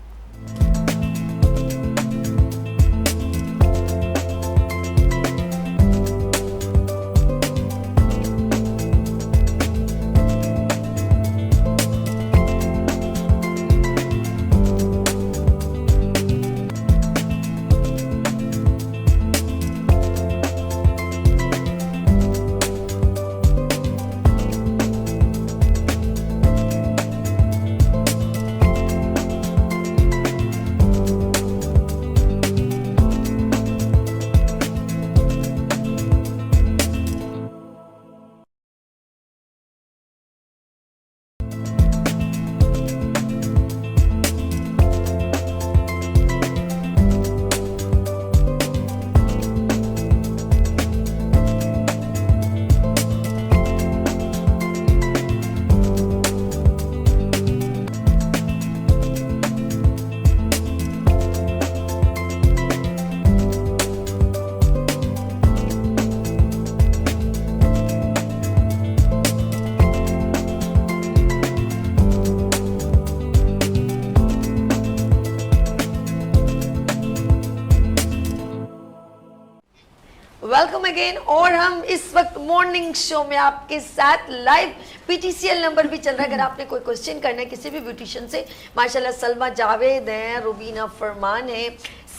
Welcome again. और हम इस वक्त मॉर्निंग शो में आपके साथ लाइव पीटीसीएल नंबर भी चल रहा है। अगर आपने कोई क्वेश्चन करना है किसी भी ब्यूटिशियन से, माशाल्लाह सलमा जावेद हैं, रुबीना फरमान है,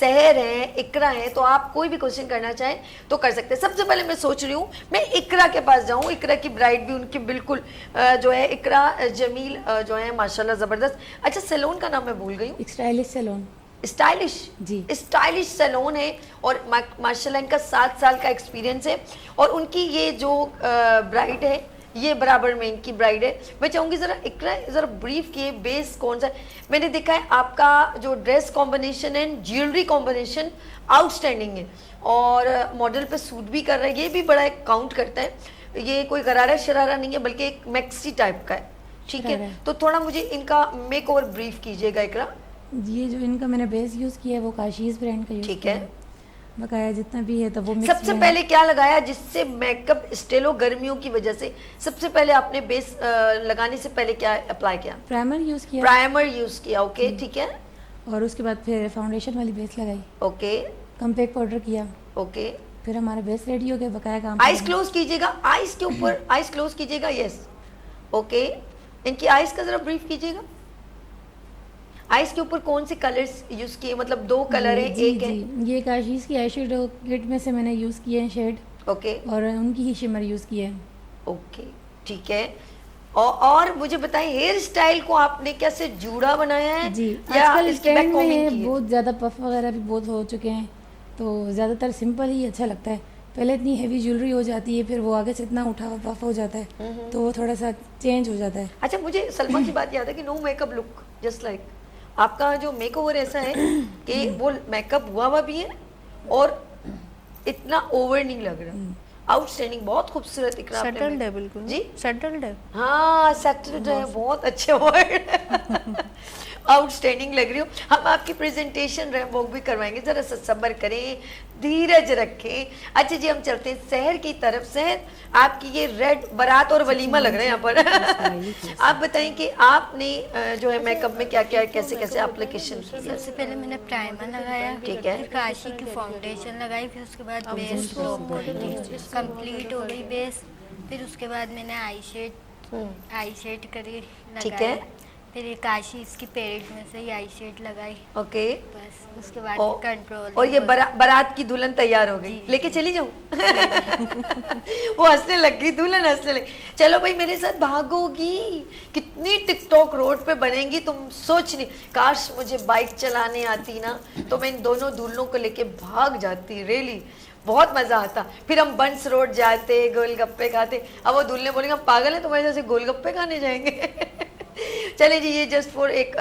सहर हैं, इकरा हैं, तो आप कोई भी क्वेश्चन करना चाहें तो कर सकते हैं। सबसे पहले मैं सोच रही हूँ मैं इकरा के पास जाऊँ। इकरा की ब्राइड भी उनकी बिल्कुल जो है इकरा जमील जो है माशाल्लाह ज़बरदस्त। अच्छा, सैलून का नाम मैं भूल गई हूँ। Stylish salon. Stylish ji, stylish salon है और माशाल्लाह इनका 7 साल का एक्सपीरियंस है। और उनकी ये जो ब्राइड है ये बराबर में इनकी ब्राइड है। मैं चाहूँगी ज़रा इकरा ज़रा ब्रीफ किए बेस कौन सा है। मैंने देखा है आपका जो ड्रेस कॉम्बिनेशन है, ज्वेलरी कॉम्बिनेशन आउटस्टैंडिंग है और मॉडल पे सूट भी कर रहा है, ये भी बड़ा काउंट करता है। ये कोई गरारा शरारा नहीं है बल्कि एक मैक्सी टाइप का है, ठीक है। तो थोड़ा मुझे इनका मेक ओवर ब्रीफ कीजिएगा इकरा। ये जो इनका मैंने बेस यूज़ किया है वो काशीज़ ब्रांड का यूज़ ठीक किया है। बकाया जितना भी है तो वो मिक्स सबसे पहले क्या लगाया जिससे मेकअप स्टिल हो गर्मियों की वजह से? सबसे पहले आपने बेस लगाने से पहले क्या अप्लाई किया? प्राइमर यूज़ किया। प्राइमर यूज किया, ओके ठीक है। और उसके बाद फिर फाउंडेशन वाली बेस लगाई, ओके कम्पैक्ट पाउडर किया, ओके। फिर हमारा बेस रेडी हो गया। बकाया काम आइज क्लोज कीजिएगा, आइज के ऊपर आइज क्लोज कीजिएगा, यस ओके। इनकी आइज का जरा ब्रीफ कीजिएगा। आइज के ऊपर कौन से कलर्स यूज किए? मतलब 2 कलर है, एक है जी, ये काशीज़ की आई शेडो किट में से मैंने यूज़ किए हैं शेड, ओके और उनकी ही शिमर यूज़ किए हैं। ओके ठीक है। और मुझे बताएं हेयर स्टाइल को आपने कैसे जूड़ा बनाया है जी, या आजकल इसकी बैक ट्रेंड में कॉम्बिंग है, की है? बहुत ज़्यादा पफ वगैरह भी बहुत हो चुके हैं, तो ज़्यादातर सिंपल ही अच्छा लगता है। पहले इतनी हैवी ज्वेलरी हो जाती है, फिर वो आगे से इतना उठा हुआ पफ हो जाता है, तो वो थोड़ा सा चेंज हो जाता है। अच्छा, मुझे सलमा की बात याद है कि no makeup look just like आपका जो मेकओवर ऐसा है कि वो मेकअप हुआ भी है और इतना ओवर नहीं लग रहा। आउटस्टैंडिंग, बहुत खूबसूरत इकरा आपने सेटल्ड है बिल्कुल जी, सेटल्ड है। हाँ सेटल्ड है, बहुत अच्छे वर्ड आउटस्टैंडिंग लग रही हो। हम आपकी प्रेजेंटेशन वो भी करवाएंगे, जरा सा सब्र करें, धीरज रखें। अच्छा जी, हम चलते हैं शहर की तरफ। शहर, आपकी ये रेड बारात और वलीमा लग रहा है यहाँ पर। आप बताएं कि आपने जो है मेकअप में क्या क्या कैसे कैसे एप्लीकेशन की? सबसे पहले मैंने प्राइमर लगाया, ठीक है। फिर काशी की फाउंडेशन लगाई, फिर उसके बाद बेस कंप्लीट हो गई बेस। फिर उसके बाद मैंने आई शेड करी ठीक लगाई। है। फिर ये काशी इसकी पेरेड में से ही आई शेड लगाई। ओके। बस उसके बाद और कंट्रोल। ये बारात की दुल्हन तैयार हो गई, लेके चली जाऊं? वो हंसने लग गई, दुल्हन हंसने लगी। चलो भाई मेरे साथ भागोगी, कितनी टिकटॉक रोड पे बनेंगी तुम सोच नहीं। काश मुझे बाइक चलाने आती ना, तो मैं इन दोनों दुल्हनों को लेके भाग जाती, रियली बहुत मजा आता। फिर हम बंस रोड जाते, गोलगप्पे खाते। अब वो दुल्हने बोलेंगे हम पागल है तुम्हारे जैसे गोलगप्पे खाने जाएंगे। चले जी, ये जस्ट फॉर एक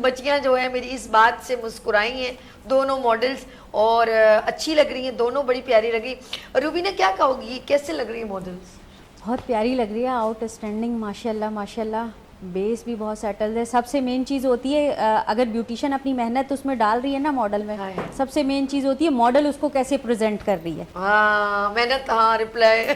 बच्चियां जो है मेरी इस बात से मुस्कुराई हैं, दोनों मॉडल्स, और अच्छी लग रही हैं, दोनों बड़ी प्यारी लग रही। रूबीना क्या कहोगी, कैसे लग रही है मॉडल्स? बहुत प्यारी लग रही है, आउटस्टैंडिंग, माशाल्लाह माशाल्लाह। बेस भी बहुत सेटल्ड है। सबसे मेन चीज़ होती है अगर ब्यूटिशियन अपनी मेहनत उसमें डाल रही है ना मॉडल में, हाँ। सबसे मेन चीज़ होती है मॉडल उसको कैसे प्रेजेंट कर रही है। हाँ मेहनत, हाँ रिप्लाई।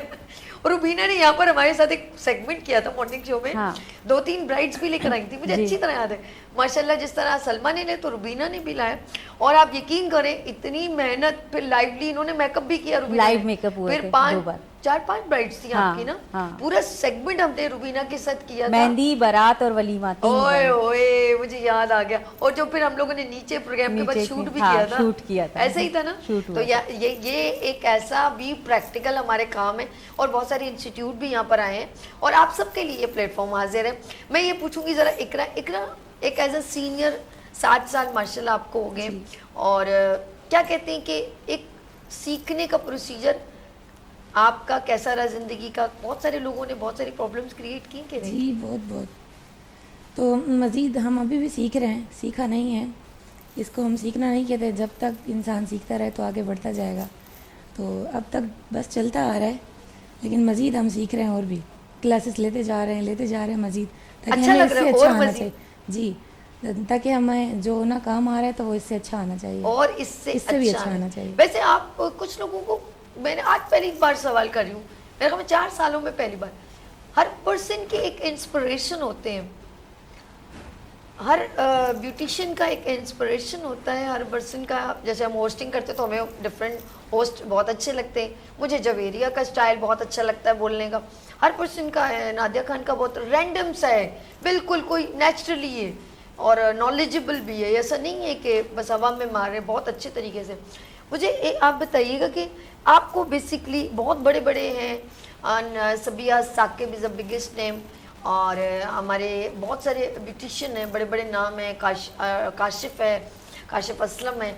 और रूबीना ने यहाँ पर हमारे साथ एक सेगमेंट किया था मॉर्निंग शो में। हाँ। 2-3 ब्राइड्स भी लेकर आई थी, मुझे अच्छी तरह याद है। माशाल्लाह जिस तरह सलमा ने ले तो रूबीना ने भी लाया। और आप यकीन करें इतनी मेहनत, फिर लाइवली इन्होंने मेकअप भी किया रूबीना लाइव ने। मेकअप हुए फिर थे 5 2 बार। 4-5 ब्राइड्स थी हाँ, आपकी ना। हाँ। पूरा सेगमेंट हमने रूबीना के साथ किया था। मेहंदी, बारात और वलीमा, 3 ओए बार। ओए, मुझे याद आ गया। और जो फिर हम लोगों ने नीचे प्रोग्राम के बाद नीचे शूट भी हाँ, किया था। शूट किया था। ऐसा ही था ना। शूट तो हुआ ये एक ऐसा भी प्रैक्टिकल हमारे काम है, और बहुत सारे इंस्टीट्यूट भी यहाँ पर आए हैं, और आप सबके लिए ये प्लेटफॉर्म हाजिर है। मैं ये पूछूंगी जरा, इकरा एक एज अ सीनियर 7 साल माशाल्लाह आपको हो गए, और क्या कहते हैं कि एक सीखने का प्रोसीजर आपका कैसा रहा जिंदगी का? बहुत सारे लोगों ने बहुत सारी प्रॉब्लम्स क्रिएट की कि नहीं? जी बहुत बहुत। तो मज़ीद हम अभी भी सीख रहे हैं, सीखा नहीं है, इसको हम सीखना नहीं कहते। जब तक इंसान सीखता रहे तो आगे बढ़ता जाएगा। तो अब तक बस चलता आ रहा है, लेकिन मज़ीद हम सीख रहे हैं, और भी क्लासेस लेते जा रहे हैं मज़ीद, ताकि अच्छा हमें लग रहा इससे है, अच्छा और आना मज़ीद? चाहिए। जी, ताकि हमें जो ना काम आ रहा है तो वो इससे अच्छा आना चाहिए, और इससे भी अच्छा आना चाहिए। वैसे आप कुछ लोगों को, मैंने आज पहली बार सवाल कर रही हूँ, मेरे ख्याल में 4 सालों में पहली बार, हर पर्सन के एक इंस्पिरेशन होते हैं, हर ब्यूटिशियन का एक इंस्पिरेशन होता है, हर पर्सन का। जैसे हम होस्टिंग करते तो हमें डिफरेंट होस्ट बहुत अच्छे लगते हैं। मुझे जवेरिया का स्टाइल बहुत अच्छा लगता है बोलने का, हर पर्सन का है। नादिया खान का बहुत रैंडम सा है, बिल्कुल कोई नेचुरली है, और नॉलेजेबल भी है, ऐसा नहीं है कि बस हवा में मार रहे, बहुत अच्छे तरीके से। मुझे आप बताइएगा कि आपको बेसिकली बहुत बड़े बड़े हैं, Sabiya Saqib is the biggest name, और हमारे बहुत सारे ब्यूटिशियन हैं, बड़े बड़े नाम हैं, काशिफ है, काशिफ असलम है,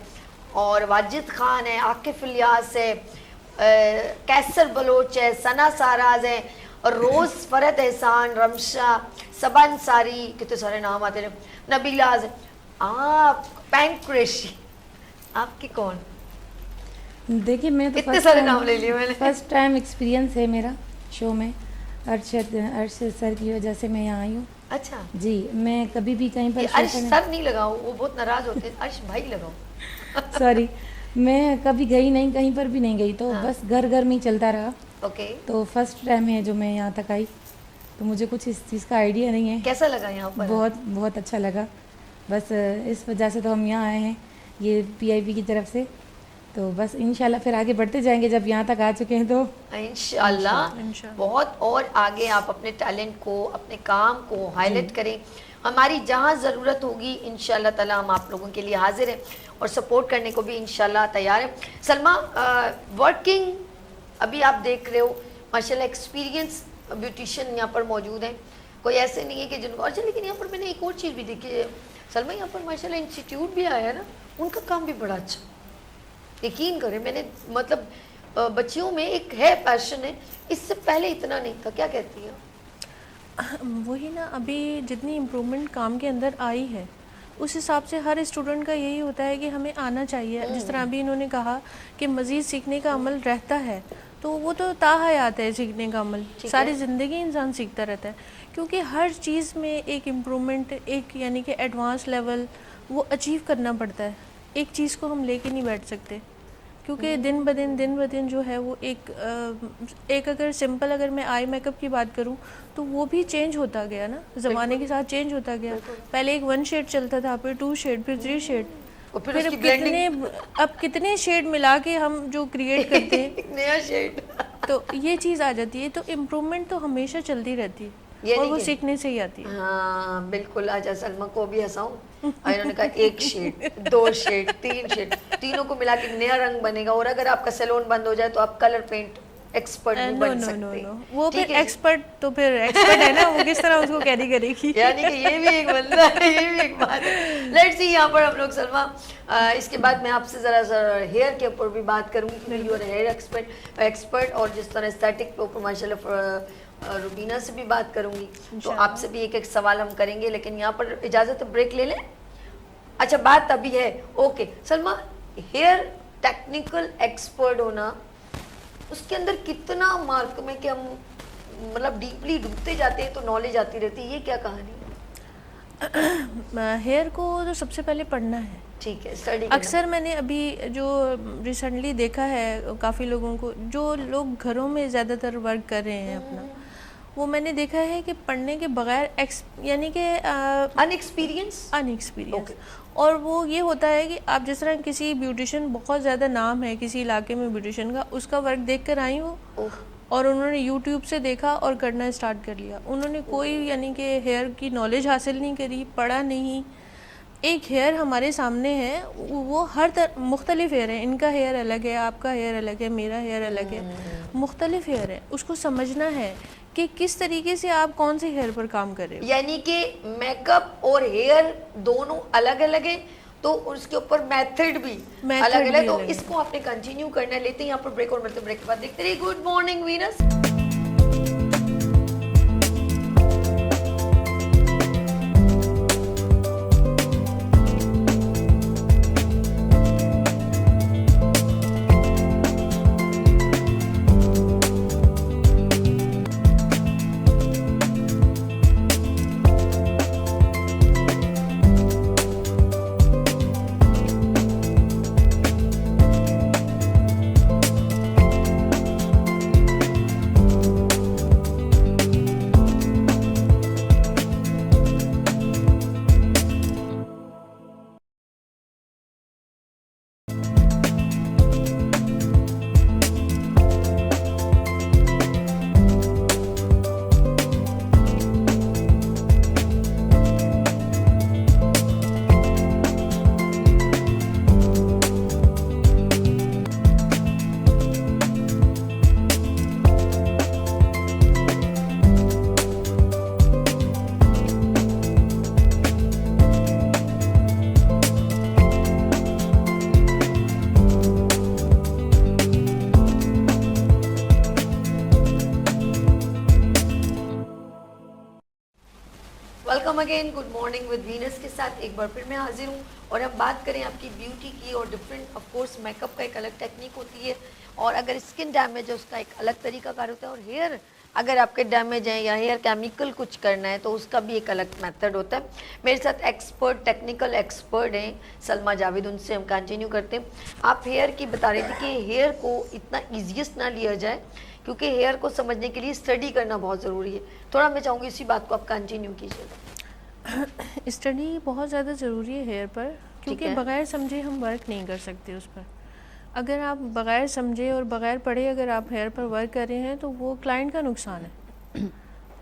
और वाजिद खान है, आकिफ इलियास है, कैसर बलोच है, सना साराज है, रोज़ फरत एहसान, रमशा, सबा अंसारी, कितने सारे नाम आते हैं, नबीलाज, आप पैंक्रेशी, आपके कौन? देखिए मैं तो इतने सारे नाम ले लिए मैंने। फर्स्ट टाइम एक्सपीरियंस है मेरा शो में। अरशद सर की वजह से मैं यहाँ आई हूँ। अच्छा जी, मैं कभी भी कहीं पर अर्श सर नहीं लगाओ, वो बहुत नाराज होते हैं, अर्श भाई लगाओ। सॉरी, मैं कभी गई नहीं, कहीं पर भी नहीं गई, तो हाँ। बस घर में ही चलता रहा। ओके, तो फर्स्ट टाइम है जो मैं यहाँ तक आई, तो मुझे कुछ इस चीज़ का आइडिया नहीं है। कैसा लगा यहाँ पर? बहुत बहुत अच्छा लगा। बस इस वजह से तो हम यहाँ आए हैं, ये PIB की तरफ से। तो बस इंशाल्लाह फिर आगे बढ़ते जाएंगे, जब यहाँ तक आ चुके हैं तो इंशाल्लाह बहुत और आगे आप अपने टैलेंट को, अपने काम को हाईलाइट करें। हमारी जहाँ ज़रूरत होगी इंशाल्लाह ताला हम आप लोगों के लिए हाजिर हैं, और सपोर्ट करने को भी इंशाल्लाह तैयार है। सलमा, वर्किंग अभी आप देख रहे हो माशाल्लाह, एक्सपीरियंस ब्यूटिशियन यहाँ पर मौजूद हैं, कोई ऐसे नहीं है कि जिनको। अच्छा, लेकिन यहाँ पर मैंने एक और चीज़ भी देखी है सलमा, यहाँ पर माशाल्लाह इंस्टीट्यूट भी आया है ना, उनका काम भी बड़ा अच्छा, यकीन करें। मैंने मतलब बच्चियों में एक है पैशन है, इससे पहले इतना नहीं था। क्या कहती है? वही ना, अभी जितनी इम्प्रूवमेंट काम के अंदर आई है उस हिसाब से हर स्टूडेंट का यही होता है कि हमें आना चाहिए। जिस तरह अभी इन्होंने कहा कि मज़ीद सीखने का अमल रहता है, तो वो तो ताहयात है सीखने का अमल, सारी ज़िंदगी इंसान सीखता रहता है, क्योंकि हर चीज़ में एक इम्प्रूवमेंट, एक यानी कि एडवांस लेवल वो अचीव करना पड़ता है। एक चीज़ को हम लेके नहीं बैठ सकते, क्योंकि दिन ब दिन जो है वो एक अगर सिंपल अगर मैं आई मेकअप की बात करूं तो वो भी चेंज होता गया ना, ज़माने के साथ चेंज होता गया। पहले एक 1 शेड चलता था, फिर 2 शेड, फिर 3 शेड, और फिर अब कितने शेड मिला के हम जो क्रिएट करते हैं एक नया शेड। तो ये चीज़ आ जाती है। तो इम्प्रूवमेंट तो हमेशा चलती रहती है और वो सीखने से ही आती है। हाँ बिल्कुल। आज सलमा को भी हंसाऊं, इन्होंने कहा 1 शेड, 2 शेड, 3 शेड, तीनों को मिला के नया रंग बनेगा। और अगर आपका सैलून बंद हो जाए तो आप कलर पेंट एक्सपर्ट भी बन सकते हैं। वो फिर एक्सपर्ट तो फिर एक्सपर्ट है ना, वो किस तरह उसको कैरी करेगी। यानी कि ये भी एक बंदा है, ये भी एक बात है। लेट्स सी यहाँ पर हम लोग सलमा, इसके बाद मैं आपसे जरा सा हेयर के ऊपर भी बात करूंगी, क्योंकि यू आर हेयर एक्सपर्ट, और जिस तरह एस्थेटिक पे ऊपर माशाल्लाह रुबीना से भी बात करूंगी, तो आपसे भी एक एक सवाल हम करेंगे। लेकिन यहाँ पर इजाजत ब्रेक ले लें। अच्छा बात अभी है, okay Salma, hair technical expert होना, उसके अंदर कितना मार्क में कि हम मतलब डीपली डूबते जाते हैं तो नॉलेज आती रहती है, ये क्या कहानी है? हेयर को तो सबसे पहले पढ़ना है, ठीक है, स्टडी। अक्सर मैंने अभी जो रिसेंटली देखा है काफ़ी लोगों को, जो लोग घरों में ज़्यादातर वर्क कर रहे हैं अपना, वो मैंने देखा है कि पढ़ने के बगैर यानी कि अनएक्सपीरियंस और वो ये होता है कि आप जिस तरह किसी ब्यूटिशियन, बहुत ज़्यादा नाम है किसी इलाके में ब्यूटिशियन का, उसका वर्क देख कर आई हो और उन्होंने यूट्यूब से देखा और करना स्टार्ट कर लिया। उन्होंने कोई यानी कि हेयर की नॉलेज हासिल नहीं करी, पढ़ा नहीं। एक हेयर हमारे सामने है, वो हर मुख्तलिफ हेयर है, इनका हेयर अलग है, आपका हेयर अलग है, मेरा हेयर अलग है, मुख्तलिफ हेयर है। उसको समझना है कि किस तरीके से आप कौन से हेयर पर काम कर रहे हो। यानी कि मेकअप और हेयर दोनों अलग अलग है, तो उसके ऊपर मेथड भी अलग अलग है। तो इसको आपने कंटिन्यू करना है। लेते हैं यहाँ पर ब्रेक, और मतलब ब्रेक के बाद देखते रहिए good morning Venus. Welcome again, good morning with Venus के साथ एक बार फिर मैं हाजिर हूँ। और अब बात करें आपकी ब्यूटी की, और डिफरेंट ऑफ कोर्स मेकअप का एक अलग टेक्निक होती है, और अगर स्किन डैमेज है उसका एक अलग तरीकाकार होता है, और हेयर अगर आपके डैमेज हैं या हेयर केमिकल कुछ करना है तो उसका भी एक अलग मेथड होता है। मेरे साथ एक्सपर्ट, टेक्निकल एक्सपर्ट हैं सलमा जावेद, उनसे हम कंटिन्यू करते हैं। आप हेयर की बता रही थी कि हेयर को इतना ईजीएस्ट ना लिया जाए, क्योंकि हेयर को समझने के लिए स्टडी करना बहुत ज़रूरी है। थोड़ा मैं चाहूँगी इसी बात को आप कंटिन्यू कीजिएगा। स्टडी बहुत ज़्यादा ज़रूरी है हेयर पर, क्योंकि बगैर समझे हम वर्क नहीं कर सकते उस पर। अगर आप बगैर समझे और बगैर पढ़े अगर आप हेयर पर वर्क कर रहे हैं तो वो क्लाइंट का नुकसान है।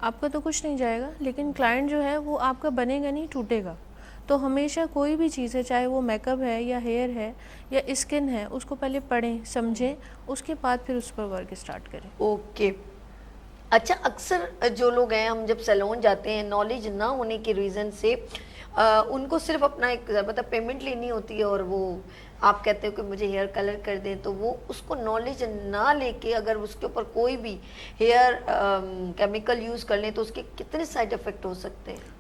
आपका तो कुछ नहीं जाएगा, लेकिन क्लाइंट जो है वो आपका बनेगा नहीं, टूटेगा। तो हमेशा कोई भी चीज़ है, चाहे वो मेकअप है या हेयर है या स्किन है, उसको पहले पढ़ें, समझें, उसके बाद फिर उस पर वर्क स्टार्ट करें। ओके। अच्छा, अक्सर जो लोग हैं, हम जब सैलून जाते हैं, नॉलेज ना होने की रीज़न से उनको सिर्फ अपना एक मतलब पेमेंट लेनी होती है, और वो आप कहते हो कि मुझे हेयर कलर कर दें, तो वो उसको नॉलेज ना लेके अगर उसके ऊपर कोई भी हेयर केमिकल यूज़ कर लें तो उसके कितने साइड इफ़ेक्ट हो सकते हैं?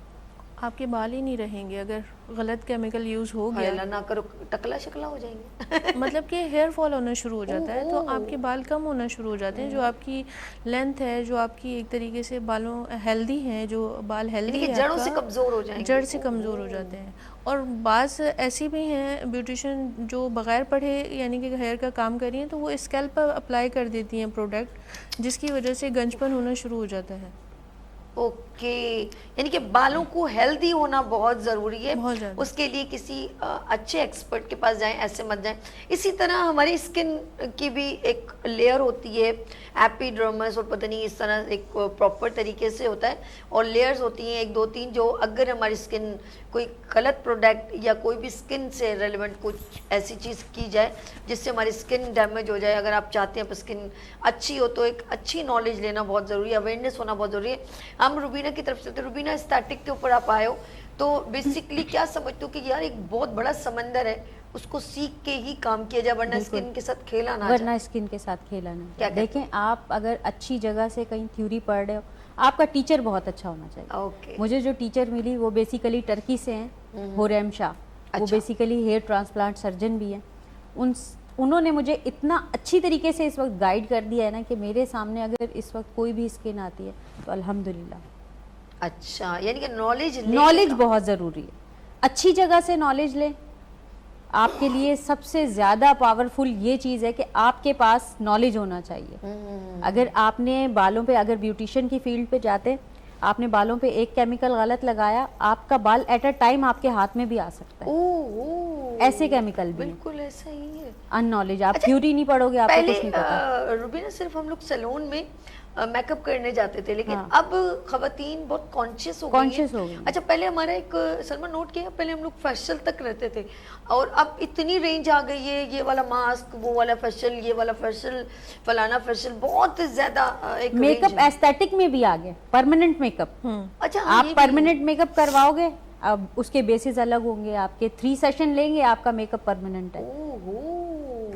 आपके बाल ही नहीं रहेंगे अगर गलत केमिकल यूज हो हाय गया। अल्लाह ना करो, टकला शकला हो जाएंगे। मतलब कि हेयर फॉल होना शुरू हो जाता है, तो आपके बाल कम होना शुरू हो जाते हैं। जो आपकी लेंथ है, जो आपकी एक तरीके से बालों हेल्दी हैं, जो बाल हेल्दी यानी कि है जड़ों से आपका, कमजोर हो जाएंगे। जड़ से कमज़ोर हो जाते हैं। और बाज़ ऐसी भी हैं ब्यूटिशियन जो बगैर पढ़े यानी कि हेयर का काम कर रही हैं, तो वो स्कैल्प पर अप्लाई कर देती हैं प्रोडक्ट, जिसकी वजह से गंजपन होना शुरू हो जाता है। ओके, यानी कि बालों को हेल्दी होना बहुत ज़रूरी है। बहुत ज़्यादा। उसके लिए किसी अच्छे एक्सपर्ट के पास जाएं, ऐसे मत जाएं। इसी तरह हमारी स्किन की भी एक लेयर होती है, एपिडर्मिस, और पता नहीं इस तरह एक प्रॉपर तरीके से होता है, और लेयर्स होती हैं 1 2 3, जो अगर हमारी स्किन कोई गलत प्रोडक्ट या कोई भी स्किन से रेलेवेंट कुछ ऐसी चीज़ की जाए जिससे हमारी स्किन डैमेज हो जाए, अगर आप चाहते हैं स्किन अच्छी हो, तो एक अच्छी नॉलेज लेना बहुत ज़रूरी है, अवेयरनेस होना बहुत ज़रूरी है। हम रुबीना की तरफ से, तो रुबीना एस्थेटिक के ऊपर आप आए हो, तो बेसिकली क्या समझते हो कि यार एक बहुत बड़ा समंदर है, उसको सीख के ही काम किया जाए, वरना स्किन के साथ खेला ना जाए। वरना स्किन के साथ खेला ना क्या जाए। देखें, आप अगर अच्छी जगह से कहीं थ्योरी पढ़ रहे हो, आपका टीचर बहुत अच्छा होना चाहिए। ओके। मुझे जो टीचर मिली वो बेसिकली टर्की से हैं, हुरैम शाह। वो अच्छा। बेसिकली हेयर ट्रांसप्लांट सर्जन भी हैं। उन्होंने मुझे इतना अच्छी तरीके से इस वक्त गाइड कर दिया है ना कि मेरे सामने अगर इस वक्त कोई भी स्किन आती है तो अल्हम्दुलिल्लाह। अच्छा, यानी कि नॉलेज बहुत ज़रूरी है। अच्छी जगह से नॉलेज लें। आपके लिए सबसे ज़्यादा पावरफुल ये चीज़ है कि आपके पास नॉलेज होना चाहिए। अगर आपने बालों पे, अगर ब्यूटिशियन की फील्ड पे जाते, आपने बालों पे एक केमिकल गलत लगाया, आपका बाल एट अ टाइम आपके हाथ में भी आ सकता है। ऐसे केमिकल भी बिल्कुल ऐसा ही है। अननॉलेज, आप थ्योरी नहीं पढ़ोगे, आपको पहले कुछ नहीं पता। रुबीना सिर्फ हम लोग सैलून में मेकअप करने जाते थे, लेकिन हाँ। अब खवातीन बहुत कॉन्शियस हो गई हैं। अच्छा, पहले हमारा एक सलमान नोट किया, पहले हम लोग फेशियल तक रहते थे, और अब इतनी रेंज आ गई है, ये वाला मास्क, वो वाला फेशियल, ये वाला फेशियल, फलाना फेशियल, बहुत ज्यादा एक मेकअप एस्थेटिक में भी आ गया, परमानेंट मेकअप। अच्छा, हाँ, आप परमानेंट मेकअप करवाओगे, अब उसके बेसिस अलग होंगे, आपके 3 सेशन लेंगे, आपका मेकअप परमानेंट है।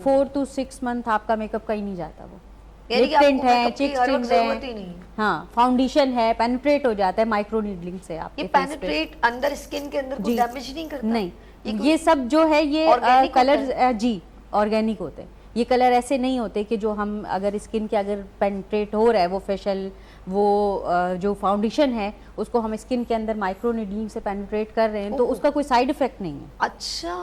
4 to 6 मंथ आपका मेकअप कहीं नहीं जाता। वो यानी कि लिप टिंट आपको है, makeup की चिक हर वक्त टिंट जरूरत ही है, नहीं। हाँ, फाउंडेशन है, पेनिट्रेट हो जाता है माइक्रो नीडलिंग से आपके ये फेस पे। पेनिट्रेट अंदर स्किन के अंदर कुछ डैमेज नहीं करता? नहीं, कोई ये सब जो है ये organic कलर होता जी ऑर्गेनिक होते हैं। ये कलर ऐसे नहीं होते कि जो हम अगर स्किन के अगर पेनिट्रेट हो रहा है वो फेशियल, वो जो फाउंडेशन है उसको हम स्किन के अंदर माइक्रो नीडलिंग से पेनिट्रेट कर रहे हैं, तो उसका कोई साइड इफेक्ट नहीं है। अच्छा,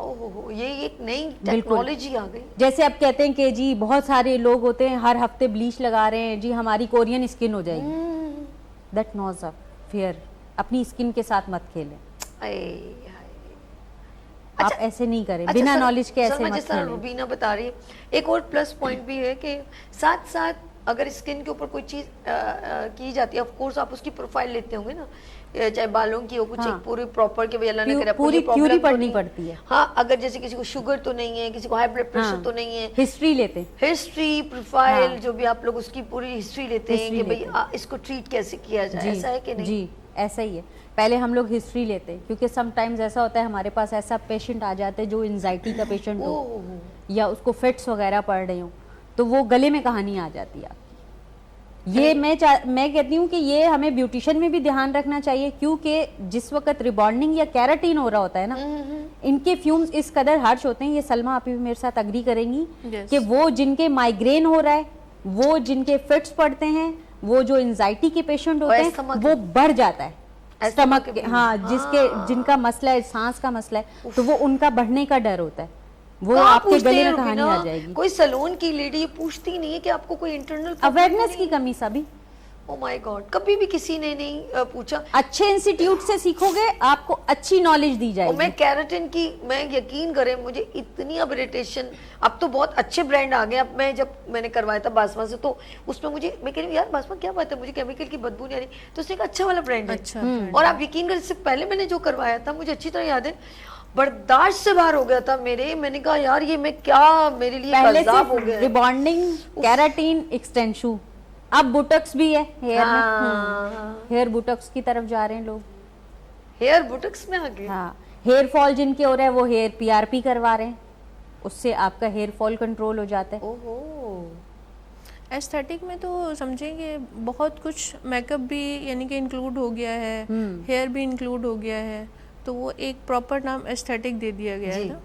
ओहो, ये एक नई टेक्नोलॉजी आ गई। जैसे आप कहते हैं कि जी बहुत सारे लोग होते हैं हर हफ्ते ब्लीच लगा रहे हैं, जी हमारी कोरियन स्किन हो जाएगी। That not a fair. अपनी स्किन के साथ मत खेलें। आप ऐसे नहीं करें, बिना नॉलेज के ऐसे मत जिस तरह खेलें। रुबीना बता रही है, एक और प्लस पॉइंट भी है कि साथ साथ अगर स्किन के ऊपर कोई चीज की जाती है, ऑफ कोर्स आप उसकी प्रोफाइल लेते होंगे ना, चाहे बालों की हो, कुछ एक पूरी प्रॉपर के, भाई अल्लाह ने करे आपको पूरी ये problem थ्योरी तो पढ़नी नहीं। पड़ती है। हाँ, अगर जैसे किसी को शुगर तो नहीं है, किसी को हाई ब्लड प्रेशर तो नहीं है, हिस्ट्री लेते हैं। हिस्ट्री, प्रोफाइल, जो भी आप लोग उसकी पूरी हिस्ट्री लेते हैं कि भाई इसको ट्रीट कैसे किया जाए, ऐसा है कि नहीं? जी, ऐसा ही है। पहले हम लोग हिस्ट्री लेते हैं, क्योंकि समटाइम्स ऐसा होता है हमारे पास ऐसा पेशेंट आ जाते हैं जो एंजाइटी का पेशेंट हो या उसको फिट्स वगैरह पड़ रही हो, तो वो गले में कहानी आ जाती है आपकी। ये मैं कहती हूँ कि ये हमें ब्यूटिशियन में भी ध्यान रखना चाहिए, क्योंकि जिस वक्त रिबॉन्डिंग या कैराटीन हो रहा होता है ना, इनके फ्यूम्स इस कदर हार्श होते हैं, ये सलमा आप भी मेरे साथ अग्री करेंगी कि वो जिनके माइग्रेन हो रहा है, वो जिनके फिट्स पड़ते हैं, वो जो एंजाइटी के पेशेंट होते हैं, वो बढ़ जाता है स्टमक के, हाँ, जिनका मसला है, सांस का मसला है, तो वो उनका बढ़ने का डर होता है, वो आपके गले में कहानी आ जाएगी। कोई सैलून की लेडी ये पूछती नहीं है कि आपको कोई इंटरनल अवेयरनेस की कमी सभी। ओ माय गॉड, कभी भी किसी ने नहीं पूछा। अच्छे इंस्टीट्यूट से सीखोगे, आपको अच्छी नॉलेज दी जाएगी। मैं केराटिन की, मैं यकीन करें, मुझे इतनी अब इरिटेशन, अब तो बहुत अच्छे ब्रांड आ गए। अब जब मैंने करवाया था बासमा से, तो उसमें मुझे, मैं कह रही हूँ यार बासमा क्या बात है, मुझे केमिकल की बदबू नहीं आ रही, तो उसने कहा अच्छा वाला ब्रांड है। अच्छा, और आप यकीन करें, इससे पहले मैंने जो करवाया था, मुझे अच्छी तरह याद है, बर्दाश्त से बाहर हो गया था मेरे। मैंने कहा यार ये मैं क्या, मेरे लिए अज़ाब हो गया। रिबॉन्डिंग, केराटिन, एक्सटेंशू, अब बुटक्स भी है हेयर में। हेयर बुटक्स की तरफ जा रहे हैं लोग। हेयर बुटक्स में आ गए। हाँ, हेयर फॉल जिनके हो रहा है वो हेयर PRP करवा रहे हैं, उससे आपका हेयर फॉल कंट्रोल हो जाता है। ओहो, एस्थेटिक में तो समझेंगे बहुत कुछ, मेकअप भी यानी कि इंक्लूड हो गया है, हेयर भी इंक्लूड हो गया है, तो वो एक प्रॉपर नाम एस्थेटिक दे दिया गया है ना।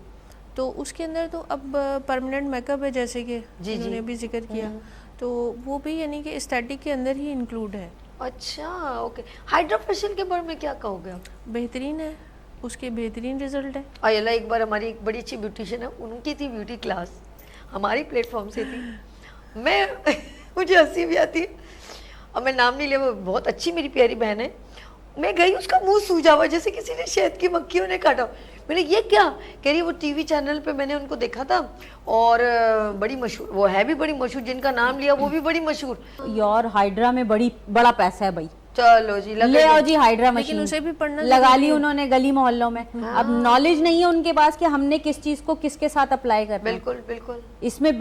तो उसके अंदर तो अब परमानेंट मेकअप है जैसे कि उन्होंने भी जिक्र किया, तो वो भी यानी कि एस्थेटिक के अंदर ही इंक्लूड है। अच्छा ओके, हाइड्रा फेशियल के बारे में क्या कहोगे आप? बेहतरीन है, उसके बेहतरीन रिजल्ट है। अयला एक बार हमारी एक बड़ी अच्छी ब्यूटिशियन है, उनकी थी ब्यूटी क्लास, हमारी प्लेटफॉर्म से थी। मैं मुझे हंसी भी आती है, और मैं नाम नहीं लिया, वो बहुत अच्छी मेरी प्यारी बहन है। मैं गई, उसका मुंह सूजा हुआ जैसे किसी ने शहद की मक्खियों ने काटा। मैंने ये क्या, कह रही वो टीवी चैनल पे मैंने उनको देखा था, और बड़ी मशहूर, वो है भी बड़ी मशहूर, जिनका नाम लिया वो भी बड़ी मशहूर। यार हाइड्रा में बड़ा पैसा है भाई, चलो जी, ले आओ जी हाइड्रा लेकिन मशीन, उसे भी पढ़ना लगा ली उन्होंने गली मोहल्लों में। अब नॉलेज नहीं है उनके पास कि हमने किस चीज को किसके साथ अप्लाई करना है। बिल्कुल बिल्कुल। इसमें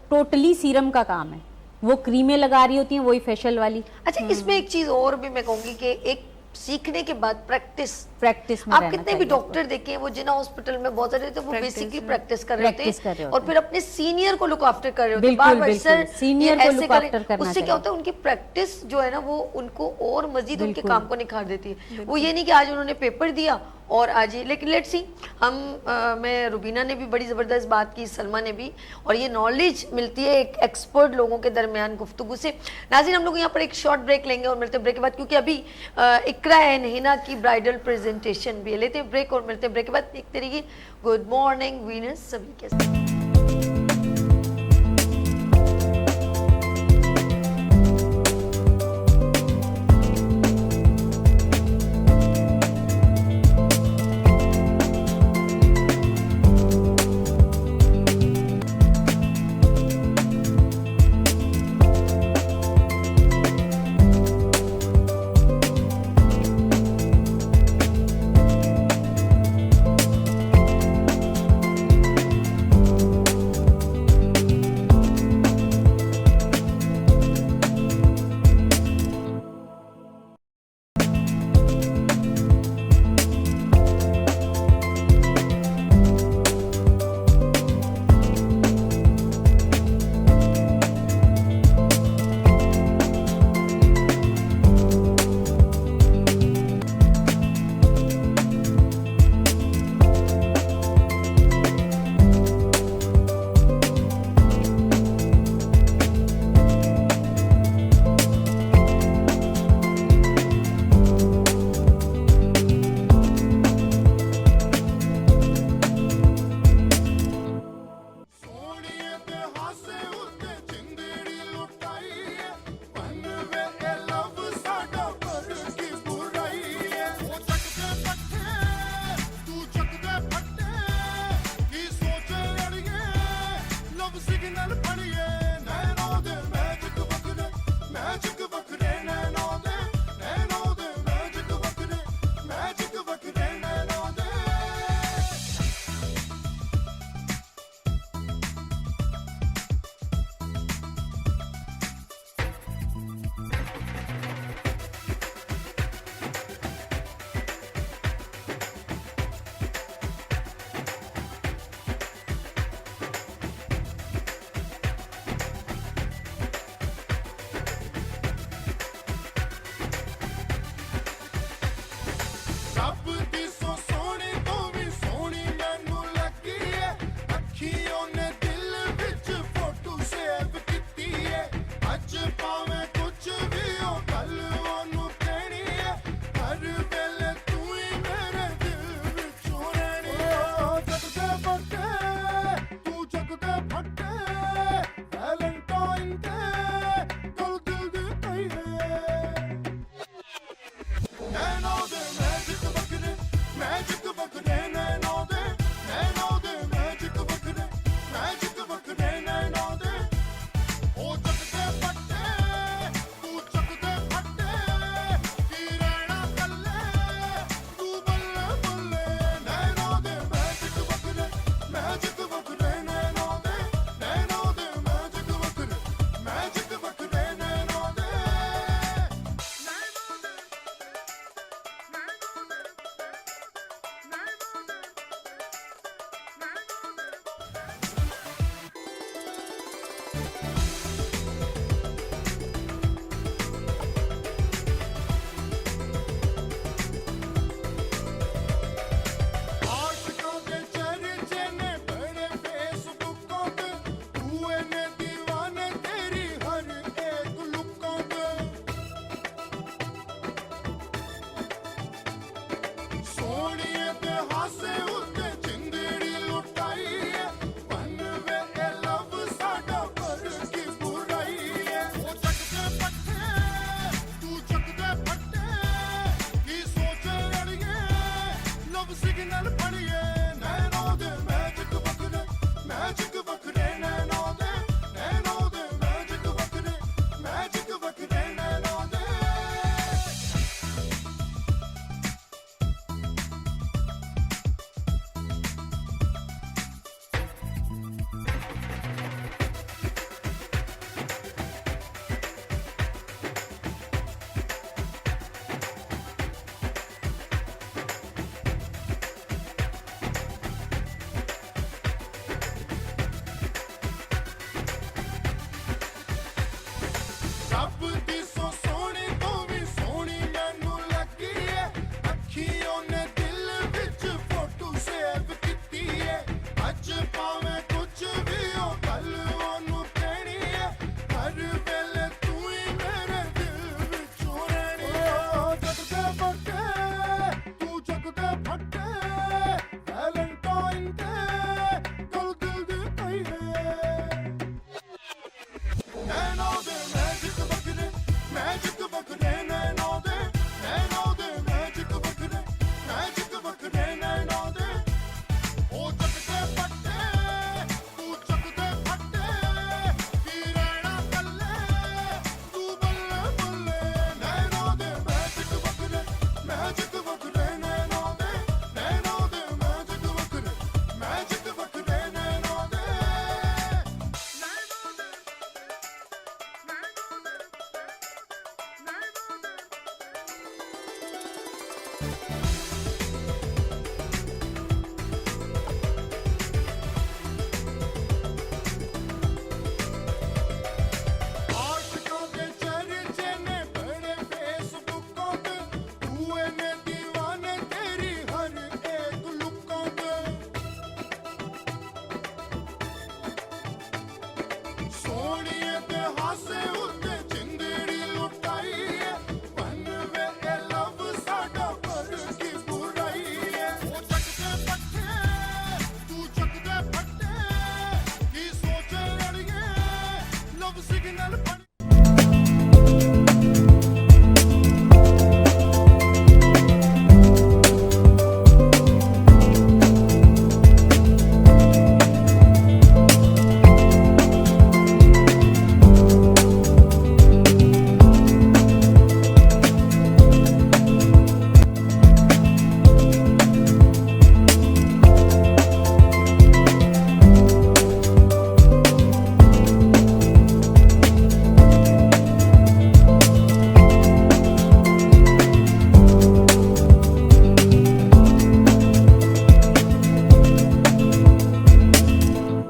टोटली सीरम का काम है, वो क्रीमें लगा रही होती हैं वही फेशियल वाली। अच्छा, इसमें एक चीज और भी मैं कहूंगी कि एक सीखने के बाद प्रैक्टिस में आप रहना कितने भी चाहिए डॉक्टर देखे हैं, वो जिना हॉस्पिटल में बहुत सारे थे, वो बेसिकली प्रैक्टिस कर रहे Practice कर होते रहे हैं, होते और फिर अपने सीनियर को लुक आफ्टर कर रहे होते हैं। बिल्कुल, बार-बार बिल्कुल, सर senior ये को ऐसे look करें, after करना उससे क्या चाहिए। होता है, उनकी प्रैक्टिस जो है ना वो उनको और मजीद उनके बिल्कुल। काम को निखार देती है। वो ये नहीं कि आज उन्होंने पेपर दिया और आज ही, लेकिन लेट्स सी, मैं रुबीना ने भी बड़ी ज़बरदस्त बात की, सलमा ने भी, और ये नॉलेज मिलती है एक एक्सपर्ट लोगों के दरमियान गुफ्तगू से। नाज़रीन, हम लोग यहाँ पर एक शॉर्ट ब्रेक लेंगे और मिलते हैं ब्रेक के बाद, क्योंकि अभी इकरा है नहीना की ब्राइडल प्रेजेंटेशन भी है। लेते हैं ब्रेक और मिलते हैं ब्रेक के बाद। एक तरीके गुड मॉर्निंग वीनस सभी के साथ।